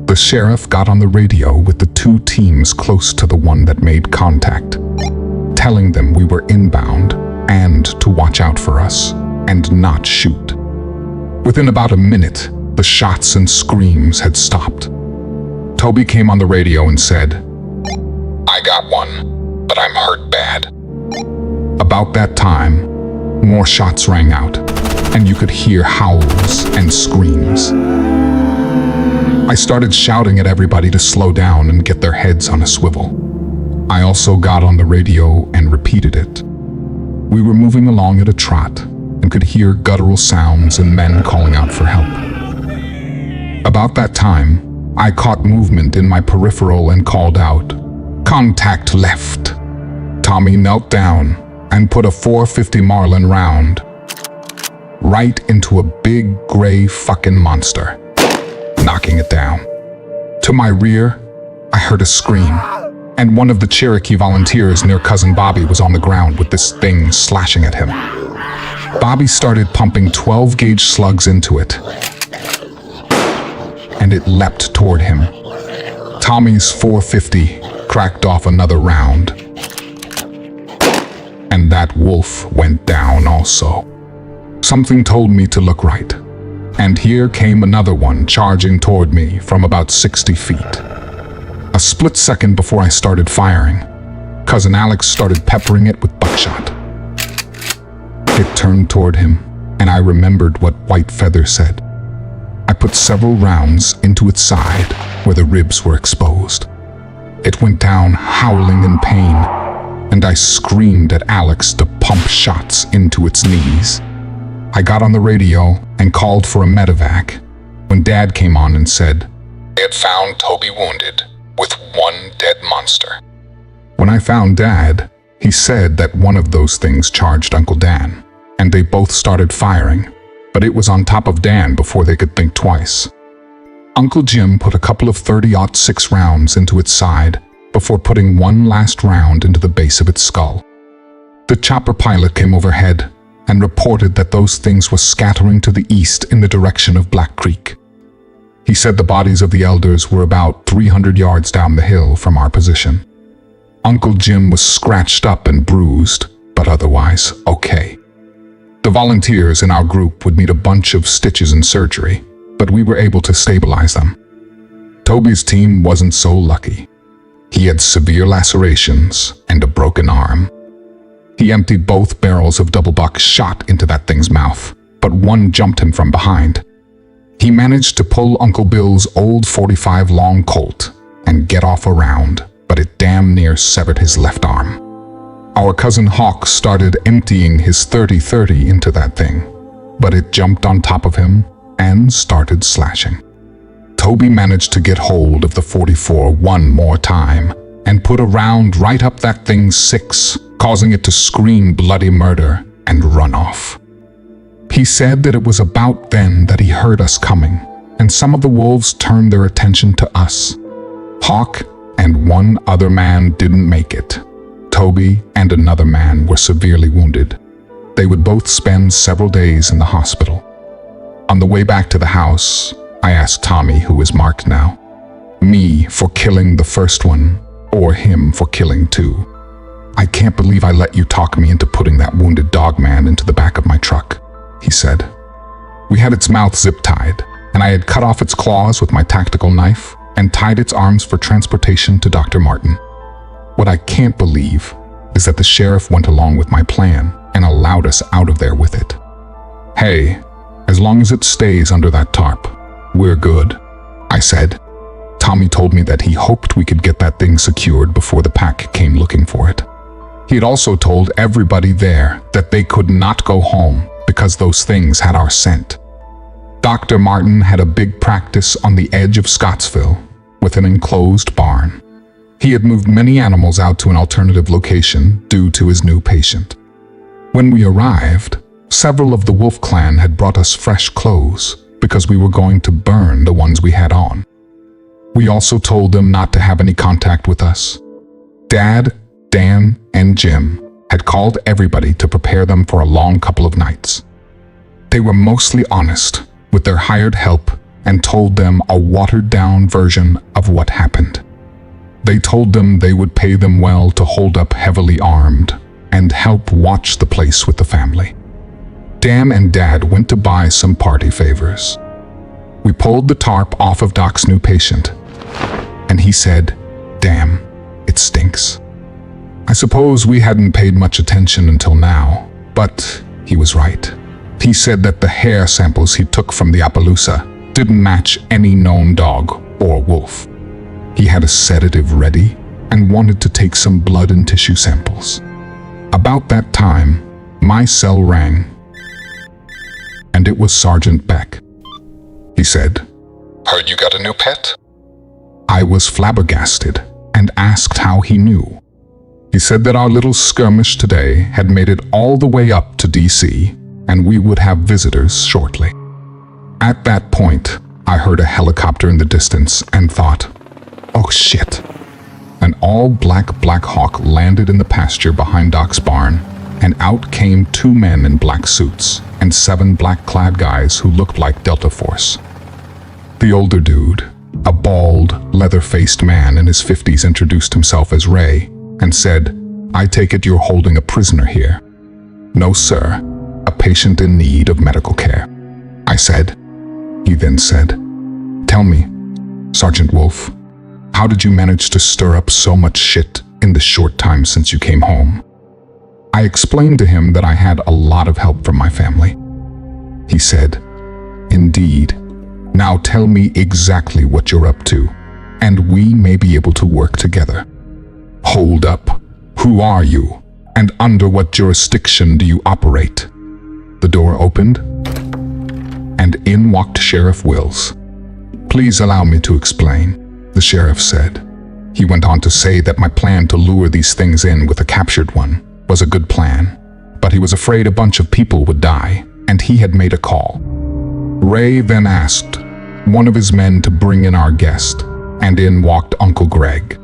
The sheriff got on the radio with the 2 teams close to the one that made contact, telling them we were inbound and to watch out for us and not shoot. Within about a minute, the shots and screams had stopped. Toby came on the radio and said, "I got one, but I'm hurt bad." About that time, more shots rang out, and you could hear howls and screams. I started shouting at everybody to slow down and get their heads on a swivel. I also got on the radio and repeated it. We were moving along at a trot and could hear guttural sounds and men calling out for help. About that time, I caught movement in my peripheral and called out, "Contact left." Tommy knelt down and put a .450 Marlin round right into a big gray fucking monster, knocking it down. To my rear, I heard a scream, and one of the Cherokee volunteers near Cousin Bobby was on the ground with this thing slashing at him. Bobby started pumping 12-gauge slugs into it, and it leapt toward him. Tommy's .450 cracked off another round, and that wolf went down also. Something told me to look right, and here came another one charging toward me from about 60 feet. A split second before I started firing, Cousin Alex started peppering it with buckshot. It turned toward him, and I remembered what White Feather said. I put several rounds into its side where the ribs were exposed. It went down howling in pain, and I screamed at Alex to pump shots into its knees. I got on the radio and called for a medevac when Dad came on and said, "They had found Toby wounded with one dead monster." When I found Dad, he said that one of those things charged Uncle Dan, and they both started firing, but it was on top of Dan before they could think twice. Uncle Jim put a couple of .30-06 rounds into its side before putting one last round into the base of its skull. The chopper pilot came overhead and reported that those things were scattering to the east in the direction of Black Creek. He said the bodies of the elders were about 300 yards down the hill from our position. Uncle Jim was scratched up and bruised, but otherwise okay. The volunteers in our group would need a bunch of stitches and surgery, but we were able to stabilize them. Toby's team wasn't so lucky. He had severe lacerations and a broken arm. He emptied both barrels of double-buck shot into that thing's mouth, but one jumped him from behind. He managed to pull Uncle Bill's old .45 long Colt and get off a round, but it damn near severed his left arm. Our cousin Hawk started emptying his .30 into that thing, but it jumped on top of him and started slashing. Toby managed to get hold of the .44 one more time and put a round right up that thing's six, causing it to scream bloody murder and run off. He said that it was about then that he heard us coming, and some of the wolves turned their attention to us. Hawk and one other man didn't make it. Toby and another man were severely wounded. They would both spend several days in the hospital. On the way back to the house, I asked Tommy, who is marked now, me for killing the first one, or him for killing two. "I can't believe I let you talk me into putting that wounded Dogman into the back of my truck," he said. We had its mouth zip-tied, and I had cut off its claws with my tactical knife and tied its arms for transportation to Dr. Martin. What I can't believe is that the sheriff went along with my plan and allowed us out of there with it. "Hey, as long as it stays under that tarp, we're good," I said. Tommy told me that he hoped we could get that thing secured before the pack came looking for it. He had also told everybody there that they could not go home because those things had our scent. Dr. Martin had a big practice on the edge of Scottsville with an enclosed barn. He had moved many animals out to an alternative location due to his new patient. When we arrived, several of the wolf clan had brought us fresh clothes because we were going to burn the ones we had on. We also told them not to have any contact with us. Dad, Dan, and Jim had called everybody to prepare them for a long couple of nights. They were mostly honest with their hired help and told them a watered-down version of what happened. They told them they would pay them well to hold up heavily armed and help watch the place with the family. Dan and Dad went to buy some party favors. We pulled the tarp off of Doc's new patient, and he said, "Damn, it stinks." I suppose we hadn't paid much attention until now, but he was right. He said that the hair samples he took from the Appaloosa didn't match any known dog or wolf. He had a sedative ready and wanted to take some blood and tissue samples. About that time, my cell rang, and it was Sergeant Beck. He said, "Heard you got a new pet?" I was flabbergasted and asked how he knew. He said that our little skirmish today had made it all the way up to DC, and we would have visitors shortly. At that point, I heard a helicopter in the distance and thought, "Oh shit." An all-black Black Hawk landed in the pasture behind Doc's barn, and out came two men in black suits and 7 black-clad guys who looked like Delta Force. The older dude, a bald, leather-faced man in his 50s, introduced himself as Ray and said, "I take it you're holding a prisoner here." "No, sir, a patient in need of medical care," I said. He then said, "Tell me, Sergeant Wolf, how did you manage to stir up so much shit in the short time since you came home?" I explained to him that I had a lot of help from my family. He said, "Indeed. Now tell me exactly what you're up to, and we may be able to work together." "Hold up. Who are you? And under what jurisdiction do you operate?" The door opened, and in walked Sheriff Wills. "Please allow me to explain," the sheriff said. He went on to say that my plan to lure these things in with a captured one was a good plan, but he was afraid a bunch of people would die, and he had made a call. Ray then asked one of his men to bring in our guest, and in walked Uncle Greg.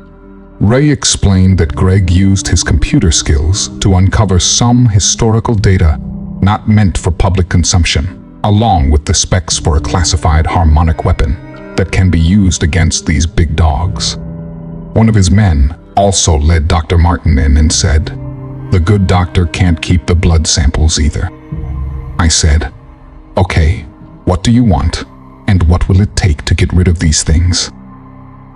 Ray explained that Greg used his computer skills to uncover some historical data not meant for public consumption, along with the specs for a classified harmonic weapon that can be used against these big dogs. One of his men also led Dr. Martin in and said, "The good doctor can't keep the blood samples either." I said, "Okay, what do you want, and what will it take to get rid of these things?"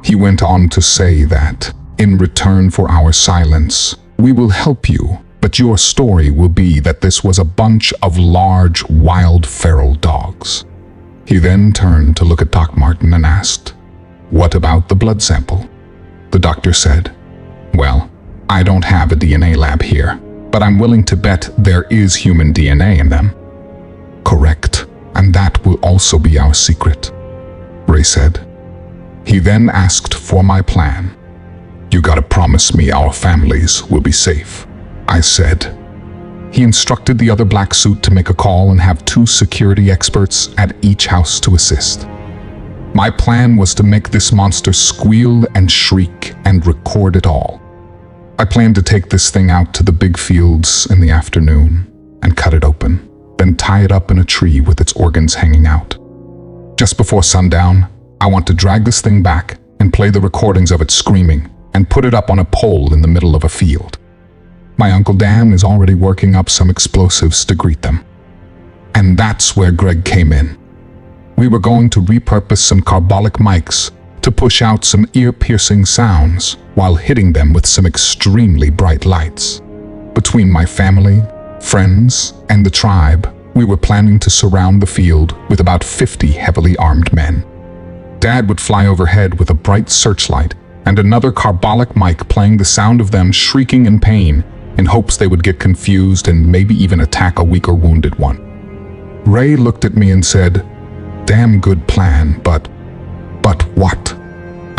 He went on to say that, in return for our silence, we will help you, but your story will be that this was a bunch of large, wild, feral dogs. He then turned to look at Doc Martin and asked, "What about the blood sample?" The doctor said, "Well, I don't have a DNA lab here, but I'm willing to bet there is human DNA in them." "Correct, and that will also be our secret," Ray said. He then asked for my plan. "You gotta promise me our families will be safe," I said. He instructed the other black suit to make a call and have 2 security experts at each house to assist. My plan was to make this monster squeal and shriek and record it all. I planned to take this thing out to the big fields in the afternoon and cut it open, then tie it up in a tree with its organs hanging out. Just before sundown, I want to drag this thing back and play the recordings of it screaming and put it up on a pole in the middle of a field. My Uncle Dan is already working up some explosives to greet them. And that's where Greg came in. We were going to repurpose some carbolic mics to push out some ear-piercing sounds while hitting them with some extremely bright lights. Between my family, friends, and the tribe, we were planning to surround the field with about 50 heavily armed men. Dad would fly overhead with a bright searchlight and another carbolic mic playing the sound of them shrieking in pain in hopes they would get confused and maybe even attack a weak or wounded one. Ray looked at me and said, "Damn good plan, but what?"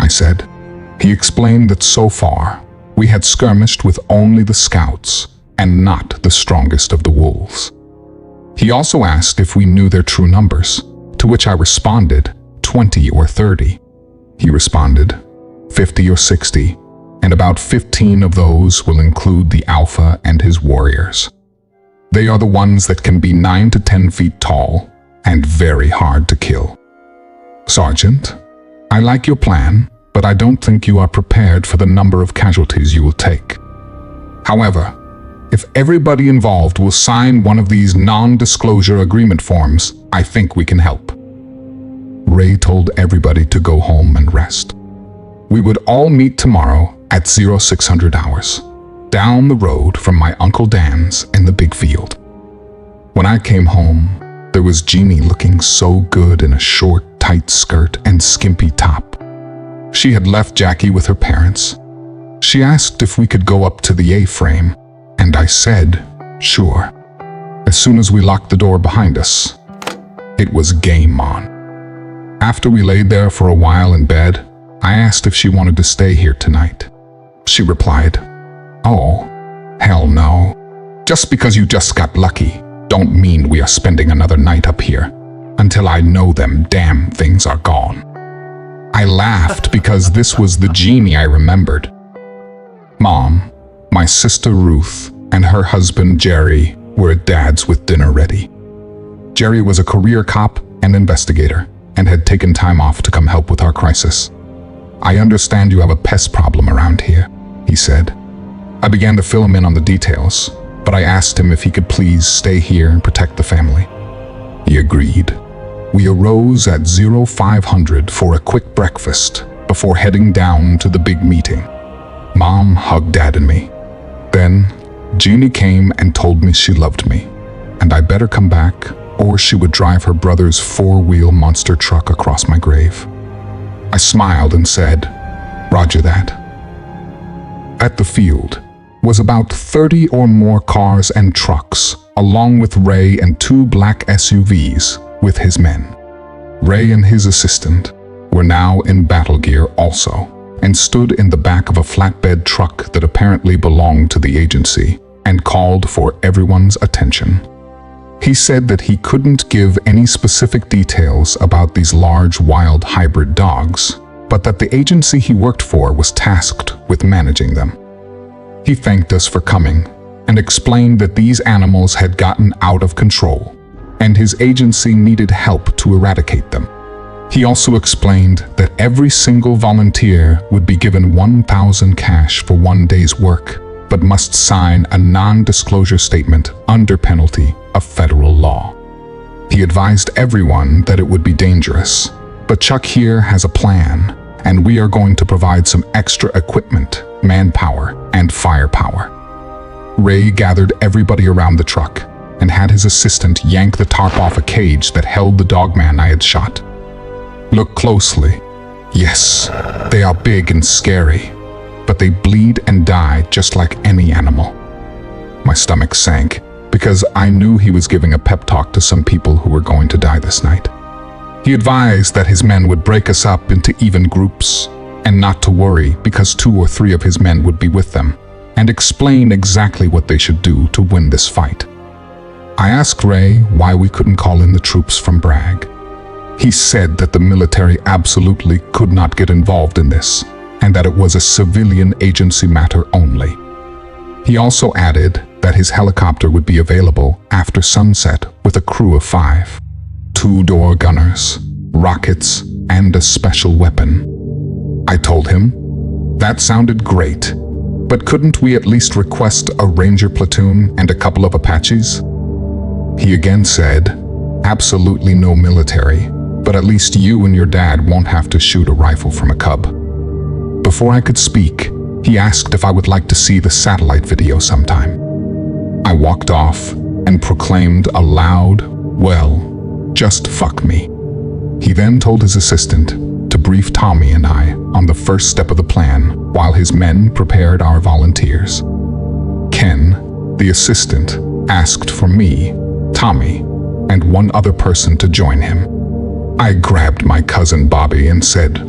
I said. He explained that so far, we had skirmished with only the scouts and not the strongest of the wolves. He also asked if we knew their true numbers, to which I responded, 20 or 30. He responded, 50 or 60, and about 15 of those will include the Alpha and his warriors. They are the ones that can be 9 to 10 feet tall and very hard to kill. "Sergeant, I like your plan, but I don't think you are prepared for the number of casualties you will take. However, if everybody involved will sign one of these non-disclosure agreement forms, I think we can help." Ray told everybody to go home and rest. We would all meet tomorrow at 0600 hours, down the road from my Uncle Dan's in the big field. When I came home, there was Jeannie looking so good in a short, tight skirt and skimpy top. She had left Jackie with her parents. She asked if we could go up to the A-frame, and I said, sure. As soon as we locked the door behind us, it was game on. After we laid there for a while in bed, I asked if she wanted to stay here tonight. She replied, "Oh, hell no. Just because you just got lucky, don't mean we are spending another night up here until I know them damn things are gone." I laughed because this was the Jeannie I remembered. Mom, my sister Ruth, and her husband Jerry were at Dad's with dinner ready. Jerry was a career cop and investigator and had taken time off to come help with our crisis. "I understand you have a pest problem around here," he said. I began to fill him in on the details, but I asked him if he could please stay here and protect the family. He agreed. We arose at 0500 for a quick breakfast before heading down to the big meeting. Mom hugged Dad and me. Then, Jeannie came and told me she loved me, and I better come back or she would drive her brother's 4-wheel monster truck across my grave. I smiled and said, "Roger that." At the field was about 30 or more cars and trucks, along with Ray and 2 black SUVs with his men. Ray and his assistant were now in battle gear also, and stood in the back of a flatbed truck that apparently belonged to the agency and called for everyone's attention. He said that he couldn't give any specific details about these large wild hybrid dogs, but that the agency he worked for was tasked with managing them. He thanked us for coming and explained that these animals had gotten out of control, and his agency needed help to eradicate them. He also explained that every single volunteer would be given 1,000 cash for 1 day's work, but must sign a non-disclosure statement under penalty of federal law. He advised everyone that it would be dangerous, but Chuck here has a plan, and we are going to provide some extra equipment, manpower, and firepower. Ray gathered everybody around the truck and had his assistant yank the tarp off a cage that held the Dogman I had shot. Look closely. Yes, they are big and scary, but they bleed and die just like any animal. My stomach sank because I knew he was giving a pep talk to some people who were going to die this night. He advised that his men would break us up into even groups and not to worry because 2 or 3 of his men would be with them, and explain exactly what they should do to win this fight. I asked Ray why we couldn't call in the troops from Bragg. He said that the military absolutely could not get involved in this, and that it was a civilian agency matter only. He also added that his helicopter would be available after sunset with a crew of 5, 2-door gunners, rockets, and a special weapon. I told him, that sounded great, but couldn't we at least request a ranger platoon and a couple of Apaches? He again said, absolutely no military, but at least you and your dad won't have to shoot a rifle from a cub. Before I could speak, he asked if I would like to see the satellite video sometime. I walked off and proclaimed aloud, well, just fuck me. He then told his assistant to brief Tommy and I on the first step of the plan while his men prepared our volunteers. Ken, the assistant, asked for me, Tommy, and 1 other person to join him. I grabbed my cousin Bobby and said,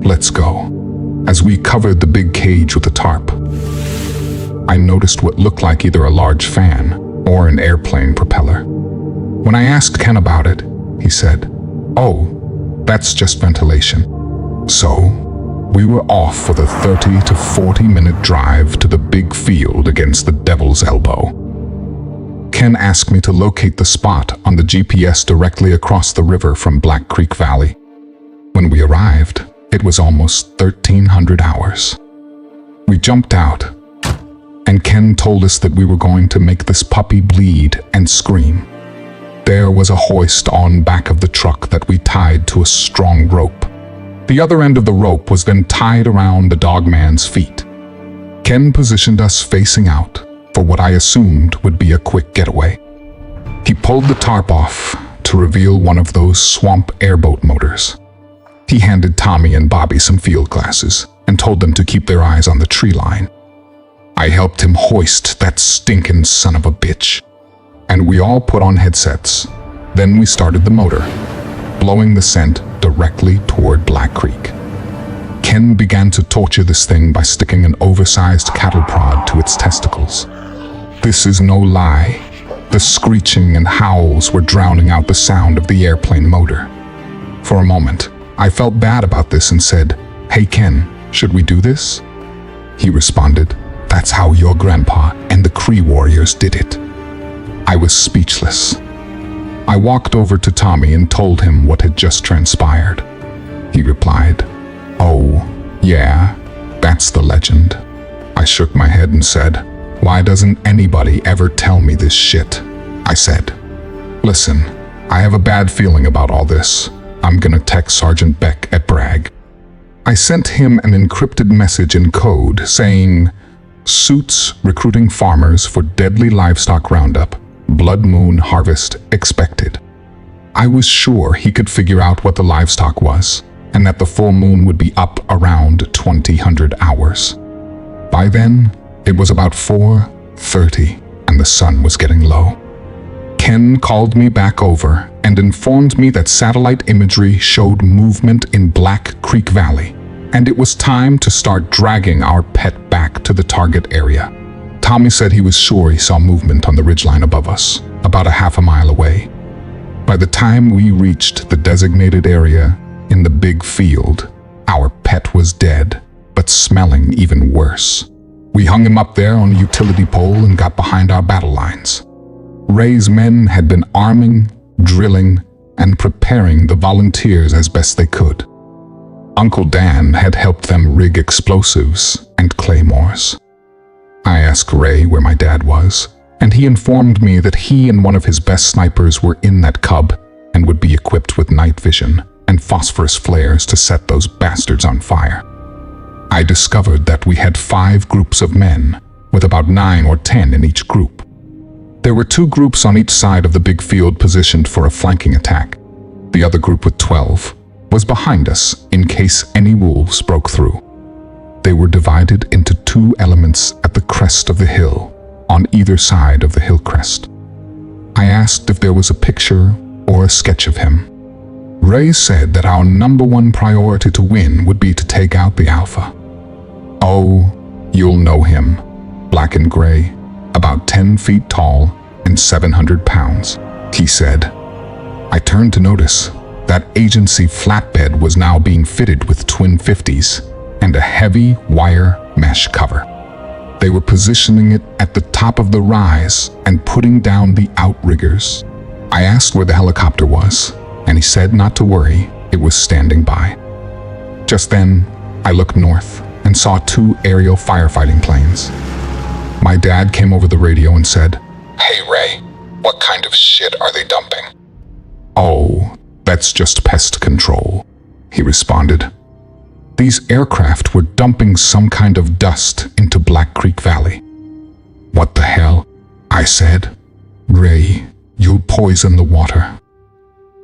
let's go. As we covered the big cage with a tarp, I noticed what looked like either a large fan or an airplane propeller. When I asked Ken about it, he said, oh, that's just ventilation. So, we were off for the 30 to 40-minute drive to the big field against the Devil's Elbow. Ken asked me to locate the spot on the GPS directly across the river from Black Creek Valley. When we arrived, it was almost 1,300 hours. We jumped out, and Ken told us that we were going to make this puppy bleed and scream. There was a hoist on back of the truck that we tied to a strong rope. The other end of the rope was then tied around the Dogman's feet. Ken positioned us facing out for what I assumed would be a quick getaway. He pulled the tarp off to reveal one of those swamp airboat motors. He handed Tommy and Bobby some field glasses and told them to keep their eyes on the tree line. I helped him hoist that stinking son of a bitch, and we all put on headsets. Then we started the motor, blowing the scent directly toward Black Creek. Ken began to torture this thing by sticking an oversized cattle prod to its testicles. This is no lie. The screeching and howls were drowning out the sound of the airplane motor. For a moment, I felt bad about this and said, hey Ken, should we do this? He responded, that's how your grandpa and the Cree warriors did it. I was speechless. I walked over to Tommy and told him what had just transpired. He replied, oh, yeah, that's the legend. I shook my head and said, why doesn't anybody ever tell me this shit? I said, listen, I have a bad feeling about all this. I'm gonna text Sergeant Beck at Bragg. I sent him an encrypted message in code saying, Suits recruiting farmers for deadly livestock roundup, blood moon harvest expected. I was sure he could figure out what the livestock was, and that the full moon would be up around 2000 hours. By then, it was about 4:30, and the sun was getting low. Ken called me back over and informed me that satellite imagery showed movement in Black Creek Valley, and it was time to start dragging our pet back to the target area. Tommy said he was sure he saw movement on the ridgeline above us, about a half a mile away. By the time we reached the designated area in the big field, Our pet was dead, but smelling even worse. We hung him up there on a utility pole and got behind our battle lines. Ray's men had been arming, drilling, and preparing the volunteers as best they could. Uncle Dan had helped them rig explosives and claymores. I asked Ray where my dad was, and he informed me that he and one of his best snipers were in that cub and would be equipped with night vision and phosphorus flares to set those bastards on fire. I discovered that we had 5 groups of men, with about 9 or 10 in each group. There were 2 groups on each side of the big field positioned for a flanking attack. The other group with 12 was behind us in case any wolves broke through. They were divided into 2 elements at the crest of the hill, on either side of the hill crest. I asked if there was a picture or a sketch of him. Ray said that our #1 priority to win would be to take out the Alpha. Oh, you'll know him. Black and gray, about 10 feet tall and 700 pounds, he said. I turned to notice that agency flatbed was now being fitted with twin 50s and a heavy wire mesh cover. They were positioning it at the top of the rise and putting down the outriggers. I asked where the helicopter was, and he said not to worry, it was standing by. Just then, I looked north and saw 2 aerial firefighting planes. My dad came over the radio and said, "Hey Ray, what kind of shit are they dumping?" "Oh, that's just pest control," he responded. These aircraft were dumping some kind of dust into Black Creek Valley. "What the hell?" I said. "Ray, you'll poison the water."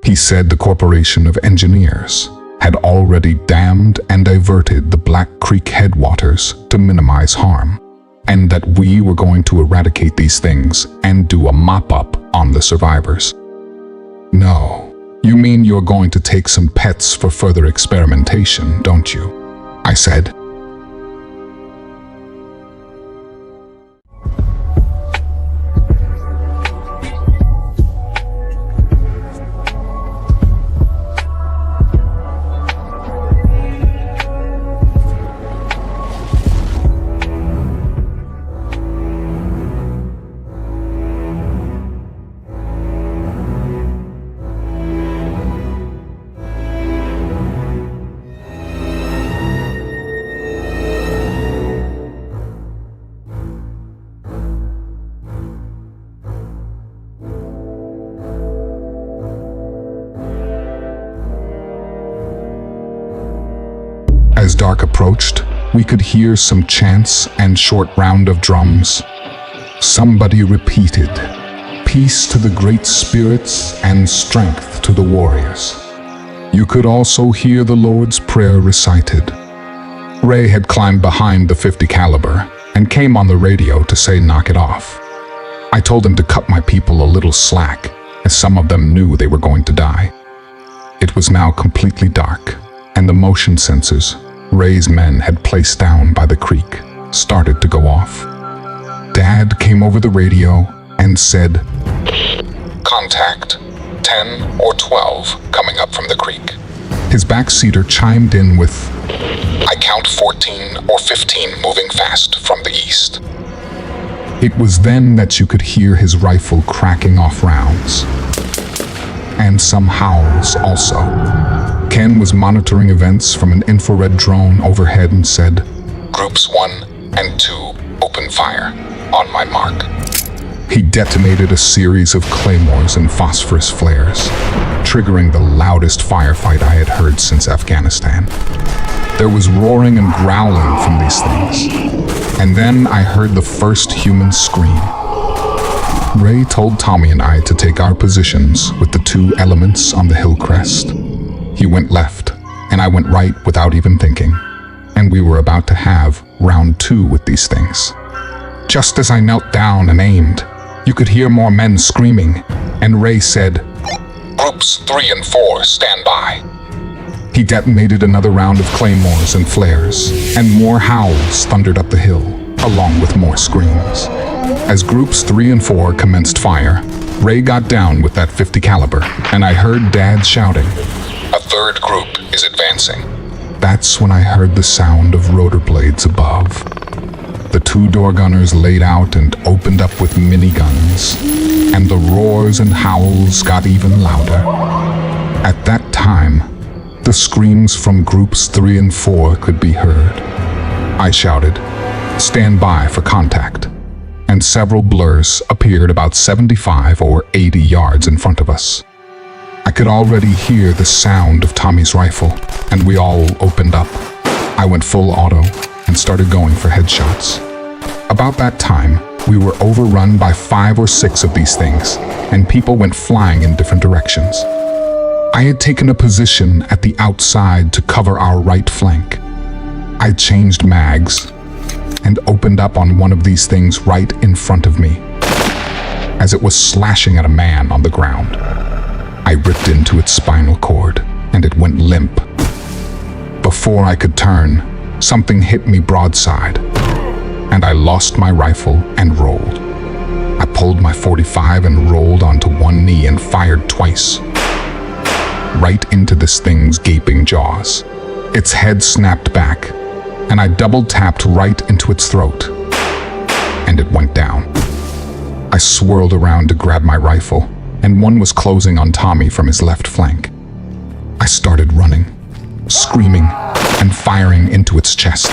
He said the Corporation of Engineers had already dammed and diverted the Black Creek headwaters to minimize harm, and that we were going to eradicate these things and do a mop-up on the survivors. "No, you mean you're going to take some pets for further experimentation, don't you?" I said. As dark approached, we could hear some chants and short round of drums. Somebody repeated, "Peace to the great spirits and strength to the warriors." You could also hear the Lord's Prayer recited. Ray had climbed behind the 50 caliber and came on the radio to say knock it off. I told him to cut my people a little slack, as some of them knew they were going to die. It was now completely dark, and the motion sensors Ray's men had placed down by the creek started to go off. Dad came over the radio and said, "Contact 10 or 12 coming up from the creek." His backseater chimed in with, "I count 14 or 15 moving fast from the east." It was then that you could hear his rifle cracking off rounds. And some howls also. Ken was monitoring events from an infrared drone overhead and said, "Groups 1 and 2 open fire, on my mark." He detonated a series of claymores and phosphorus flares, triggering the loudest firefight I had heard since Afghanistan. There was roaring and growling from these things, and then I heard the first human scream. Ray told Tommy and I to take our positions with the 2 elements on the hill crest. He went left, and I went right without even thinking, and we were about to have round 2 with these things. Just as I knelt down and aimed, you could hear more men screaming, and Ray said, "Groups 3 and 4, stand by." He detonated another round of claymores and flares, and more howls thundered up the hill, along with more screams. As groups 3 and 4 commenced fire, Ray got down with that 50 caliber, and I heard Dad shouting, "A third group is advancing." That's when I heard the sound of rotor blades above. The two door gunners laid out and opened up with miniguns, and the roars and howls got even louder. At that time, the screams from groups 3 and 4 could be heard. I shouted, "Stand by for contact," and several blurs appeared about 75 or 80 yards in front of us. I could already hear the sound of Tommy's rifle, and we all opened up. I went full auto and started going for headshots. About that time, we were overrun by 5 or 6 of these things, and people went flying in different directions. I had taken a position at the outside to cover our right flank. I changed mags and opened up on one of these things right in front of me. As it was slashing at a man on the ground, I ripped into its spinal cord, and it went limp. Before I could turn, something hit me broadside, and I lost my rifle and rolled. I pulled my .45 and rolled onto one knee and fired twice, right into this thing's gaping jaws. Its head snapped back, and I double-tapped right into its throat, and it went down. I swirled around to grab my rifle, and one was closing on Tommy from his left flank. I started running, screaming, and firing into its chest.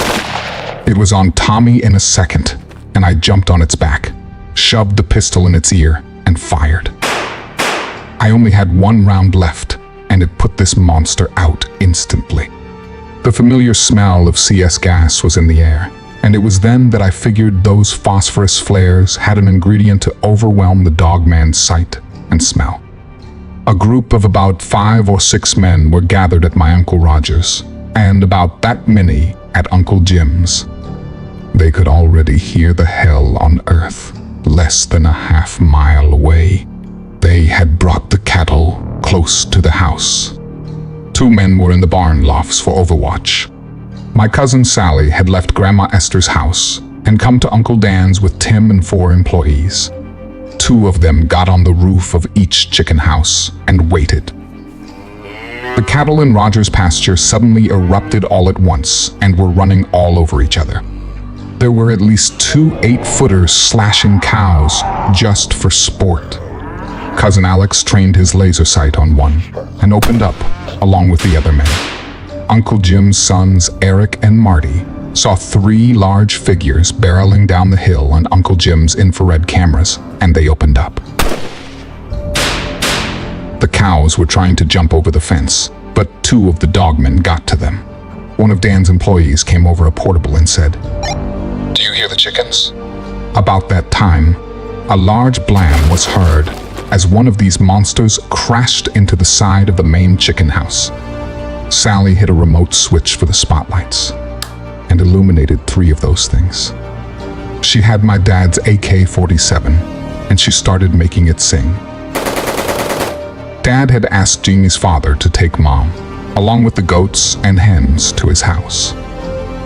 It was on Tommy in a second, and I jumped on its back, shoved the pistol in its ear, and fired. I only had 1 round left, and it put this monster out instantly. The familiar smell of CS gas was in the air, and it was then that I figured those phosphorus flares had an ingredient to overwhelm the Dogman's sight and smell. A group of about 5 or 6 men were gathered at my Uncle Roger's, and about that many at Uncle Jim's. They could already hear the hell on earth, less than a half-mile away. They had brought the cattle close to the house. 2 men were in the barn lofts for overwatch. My cousin Sally had left Grandma Esther's house and come to Uncle Dan's with Tim and 4 employees. 2 of them got on the roof of each chicken house and waited. The cattle in Roger's pasture suddenly erupted all at once and were running all over each other. There were at least 2 8-footers slashing cows just for sport. Cousin Alex trained his laser sight on one and opened up along with the other men. Uncle Jim's sons, Eric and Marty, saw 3 large figures barreling down the hill on Uncle Jim's infrared cameras, and they opened up. The cows were trying to jump over the fence, but 2 of the dogmen got to them. One of Dan's employees came over a portable and said, "Do you hear the chickens?" About that time, a large blam was heard as one of these monsters crashed into the side of the main chicken house. Sally hit a remote switch for the spotlights and illuminated 3 of those things. She had my dad's AK-47, and she started making it sing. Dad had asked Jeannie's father to take Mom, along with the goats and hens, to his house.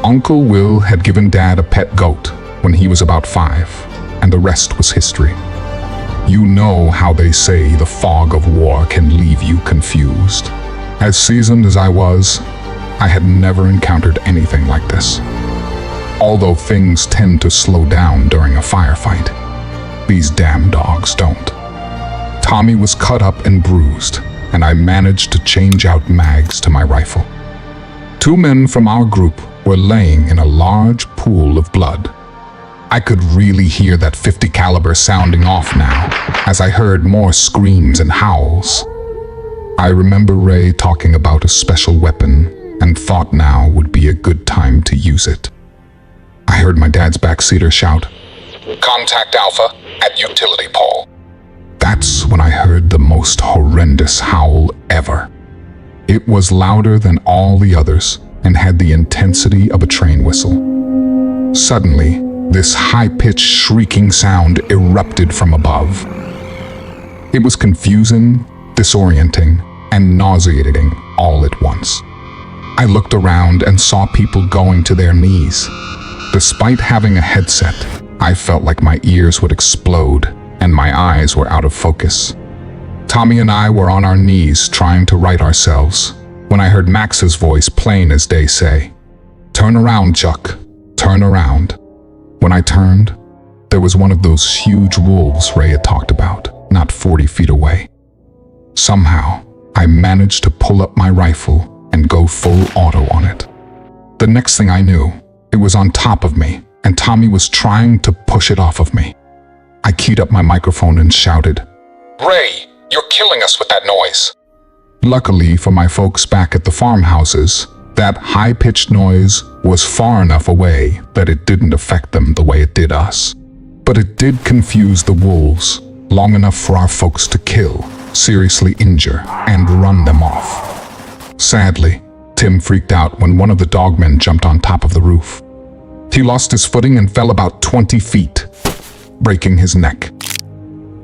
Uncle Will had given Dad a pet goat when he was about 5, and the rest was history. You know how they say the fog of war can leave you confused. As seasoned as I was, I had never encountered anything like this. Although things tend to slow down during a firefight, these damn dogs don't. Tommy was cut up and bruised, and I managed to change out mags to my rifle. 2 men from our group were laying in a large pool of blood. I could really hear that .50 caliber sounding off now, as I heard more screams and howls. I remember Ray talking about a special weapon and thought now would be a good time to use it. I heard my dad's backseater shout, "Contact Alpha at utility pole." That's when I heard the most horrendous howl ever. It was louder than all the others and had the intensity of a train whistle. Suddenly, this high-pitched shrieking sound erupted from above. It was confusing, disorienting, and nauseating all at once. I looked around and saw people going to their knees. Despite having a headset, I felt like my ears would explode and my eyes were out of focus. Tommy and I were on our knees trying to right ourselves when I heard Max's voice plain as day say, "Turn around, Chuck, turn around." When I turned, there was one of those huge wolves Ray had talked about, not 40 feet away. Somehow, I managed to pull up my rifle and go full auto on it. The next thing I knew, it was on top of me, and Tommy was trying to push it off of me. I keyed up my microphone and shouted, "Ray, you're killing us with that noise." Luckily for my folks back at the farmhouses, that high-pitched noise was far enough away that it didn't affect them the way it did us. But it did confuse the wolves long enough for our folks to kill, seriously injure, and run them off. Sadly, Tim freaked out when one of the dogmen jumped on top of the roof. He lost his footing and fell about 20 feet, breaking his neck.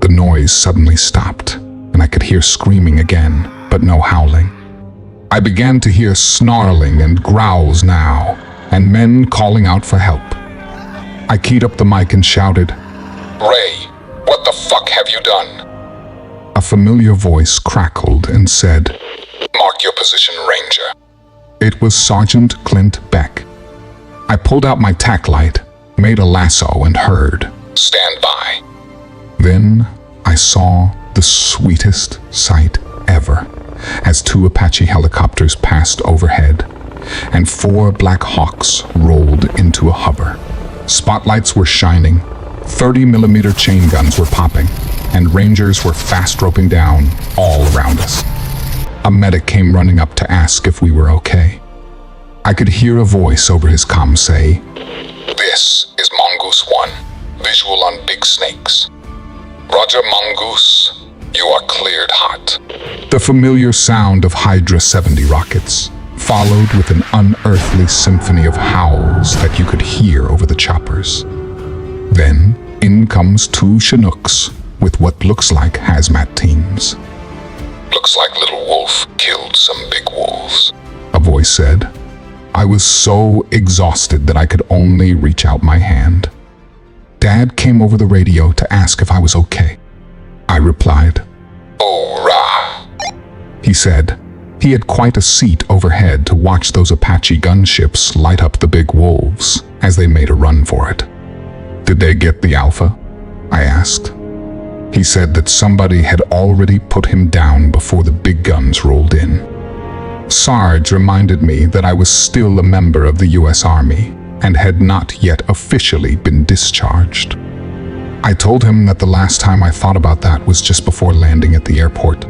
The noise suddenly stopped, and I could hear screaming again, but no howling. I began to hear snarling and growls now, and men calling out for help. I keyed up the mic and shouted, "Ray, what the fuck have you done?" A familiar voice crackled and said, "Mark your position, Ranger." It was Sergeant Clint Beck. I pulled out my tack light, made a lasso, and heard, "Stand by." Then I saw the sweetest sight ever as 2 Apache helicopters passed overhead and 4 Black Hawks rolled into a hover. Spotlights were shining, 30mm chain guns were popping, and Rangers were fast roping down all around us. A medic came running up to ask if we were okay. I could hear a voice over his comm say, "This is Mongoose 1, visual on big snakes. Roger, Mongoose, you are cleared hot." The familiar sound of Hydra 70 rockets followed with an unearthly symphony of howls that you could hear over the choppers. Then in comes 2 Chinooks with what looks like hazmat teams. "Looks like Little Wolf killed some big wolves," a voice said. I was so exhausted that I could only reach out my hand. Dad came over the radio to ask if I was okay. I replied, "Oh, rah," he said. He had quite a seat overhead to watch those Apache gunships light up the big wolves as they made a run for it. "Did they get the Alpha?" I asked. He said that somebody had already put him down before the big guns rolled in. Sarge reminded me that I was still a member of the U.S. Army and had not yet officially been discharged. I told him that the last time I thought about that was just before landing at the airport.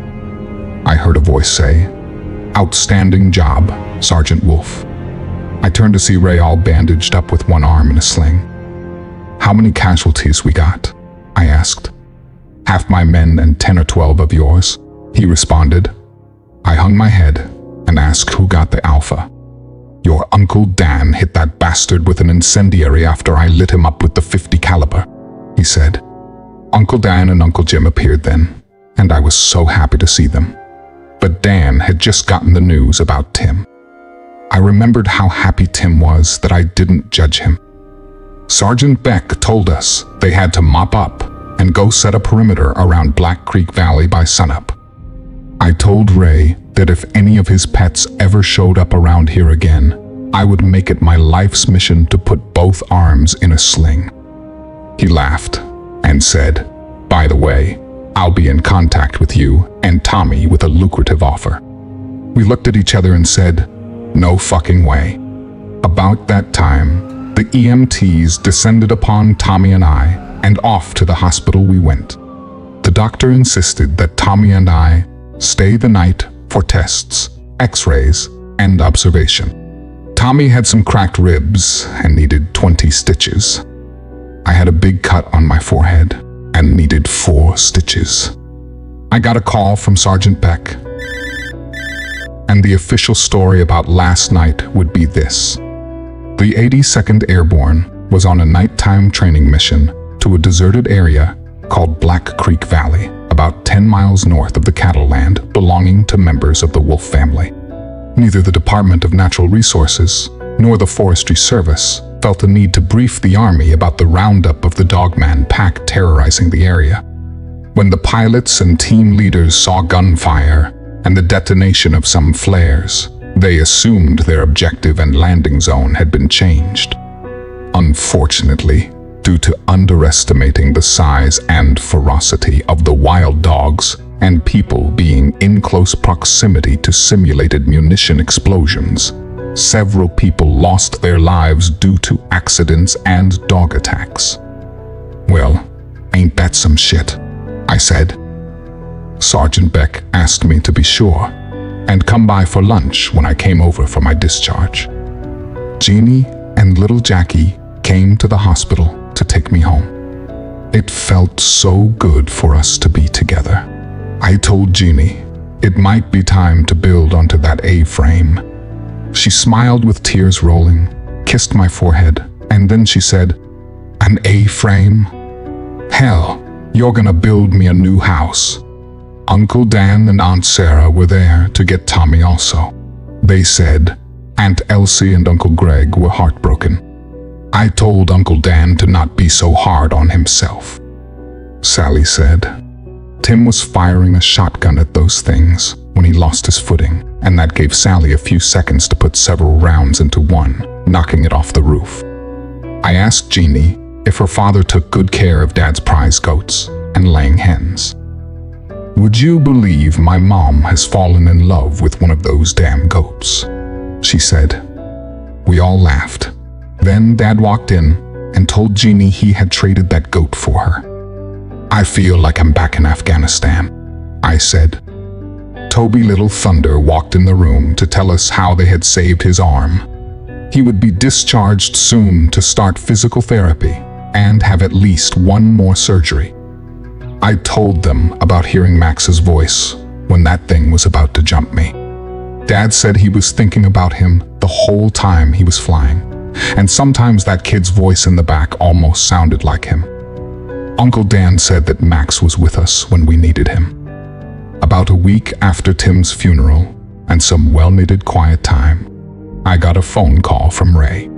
I heard a voice say, "Outstanding job, Sergeant Wolf." I turned to see Ray all bandaged up with one arm in a sling. "How many casualties we got?" I asked. "Half my men and 10 or 12 of yours," he responded. I hung my head and asked who got the Alpha. "Your Uncle Dan hit that bastard with an incendiary after I lit him up with the .50 caliber, he said. Uncle Dan and Uncle Jim appeared then, and I was so happy to see them. But Dan had just gotten the news about Tim. I remembered how happy Tim was that I didn't judge him. Sergeant Beck told us they had to mop up and go set a perimeter around Black Creek Valley by sunup. I told Ray that if any of his pets ever showed up around here again, I would make it my life's mission to put both arms in a sling. He laughed and said, "By the way, I'll be in contact with you and Tommy with a lucrative offer." We looked at each other and said, "No fucking way." About that time, the EMTs descended upon Tommy and I, and off to the hospital we went. The doctor insisted that Tommy and I stay the night for tests, x-rays, and observation. Tommy had some cracked ribs and needed 20 stitches. I had a big cut on my forehead and needed 4 stitches. I got a call from Sergeant Beck, and the official story about last night would be this. The 82nd Airborne was on a nighttime training mission to a deserted area called Black Creek Valley, about 10 miles north of the cattle land belonging to members of the Wolf family. Neither the Department of Natural Resources nor the Forestry Service felt the need to brief the Army about the roundup of the Dogman pack terrorizing the area. When the pilots and team leaders saw gunfire, and the detonation of some flares. They assumed their objective and landing zone had been changed. Unfortunately, due to underestimating the size and ferocity of the wild dogs and people being in close proximity to simulated munition explosions, several people lost their lives due to accidents and dog attacks. "Well, ain't that some shit?" I said. Sergeant Beck asked me to be sure and come by for lunch when I came over for my discharge. Jeannie and little Jackie came to the hospital to take me home. It felt so good for us to be together. I told Jeannie it might be time to build onto that A-frame. She smiled with tears rolling, kissed my forehead, and then she said, "An A-frame? Hell, you're gonna build me a new house." Uncle Dan and Aunt Sarah were there to get Tommy also. They said Aunt Elsie and Uncle Greg were heartbroken. I told Uncle Dan to not be so hard on himself. Sally said Tim was firing a shotgun at those things when he lost his footing, and that gave Sally a few seconds to put several rounds into one, knocking it off the roof. I asked Jeannie if her father took good care of Dad's prize goats and laying hens. "Would you believe my mom has fallen in love with one of those damn goats?" she said. We all laughed. Then Dad walked in and told Jeannie he had traded that goat for her. "I feel like I'm back in Afghanistan," I said. Toby Little Thunder walked in the room to tell us how they had saved his arm. He would be discharged soon to start physical therapy and have at least one more surgery. I told them about hearing Max's voice when that thing was about to jump me. Dad said he was thinking about him the whole time he was flying, and sometimes that kid's voice in the back almost sounded like him. Uncle Dan said that Max was with us when we needed him. About a week after Tim's funeral and some well-needed quiet time, I got a phone call from Ray.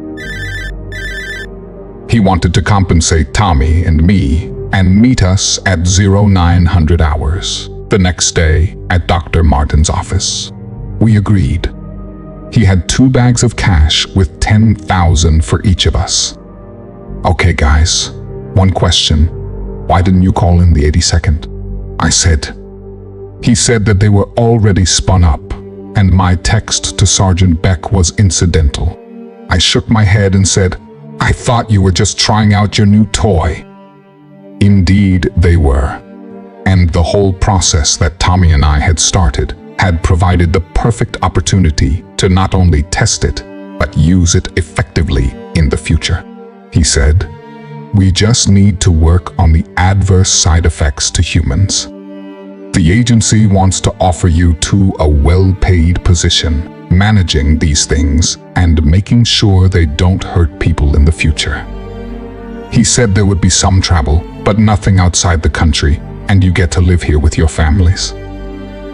He wanted to compensate Tommy and me and meet us at 0900 hours the next day at Dr. Martin's office. We agreed. He had 2 bags of cash with $10,000 for each of us. "Okay guys, one question. Why didn't you call in the 82nd? I said. He said that they were already spun up, and my text to Sergeant Beck was incidental. I shook my head and said, "I thought you were just trying out your new toy." Indeed, they were. And the whole process that Tommy and I had started had provided the perfect opportunity to not only test it, but use it effectively in the future. He said, "We just need to work on the adverse side effects to humans. The agency wants to offer you to a well-paid position, managing these things and making sure they don't hurt people in the future." He said there would be some travel, but nothing outside the country, and you get to live here with your families.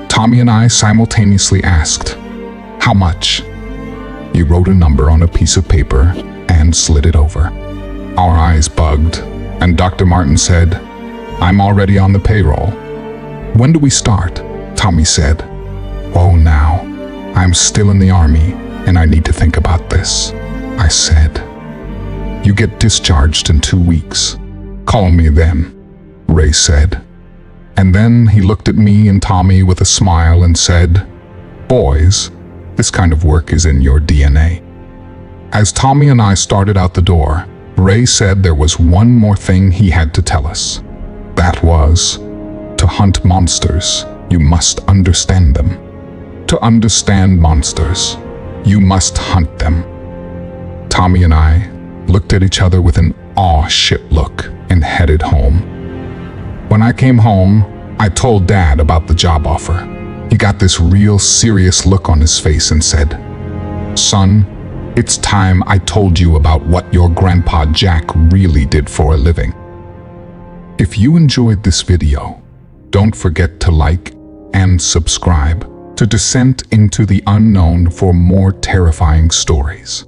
Tommy and I simultaneously asked, "How much?" He wrote a number on a piece of paper and slid it over. Our eyes bugged, and Dr. Martin said, "I'm already on the payroll." "When do we start?" Tommy said. "Whoa now, I'm still in the army and I need to think about this," I said. "You get discharged in 2 weeks. Call me then," Ray said. And then he looked at me and Tommy with a smile and said, "Boys, this kind of work is in your DNA." As Tommy and I started out the door, Ray said there was one more thing he had to tell us. That was, to hunt monsters, you must understand them. To understand monsters, you must hunt them. Tommy and I looked at each other with an aw-shit look and headed home. When I came home, I told Dad about the job offer. He got this real serious look on his face and said, "Son, it's time I told you about what your grandpa Jack really did for a living." If you enjoyed this video, don't forget to like and subscribe to Descent into the Unknown for more terrifying stories.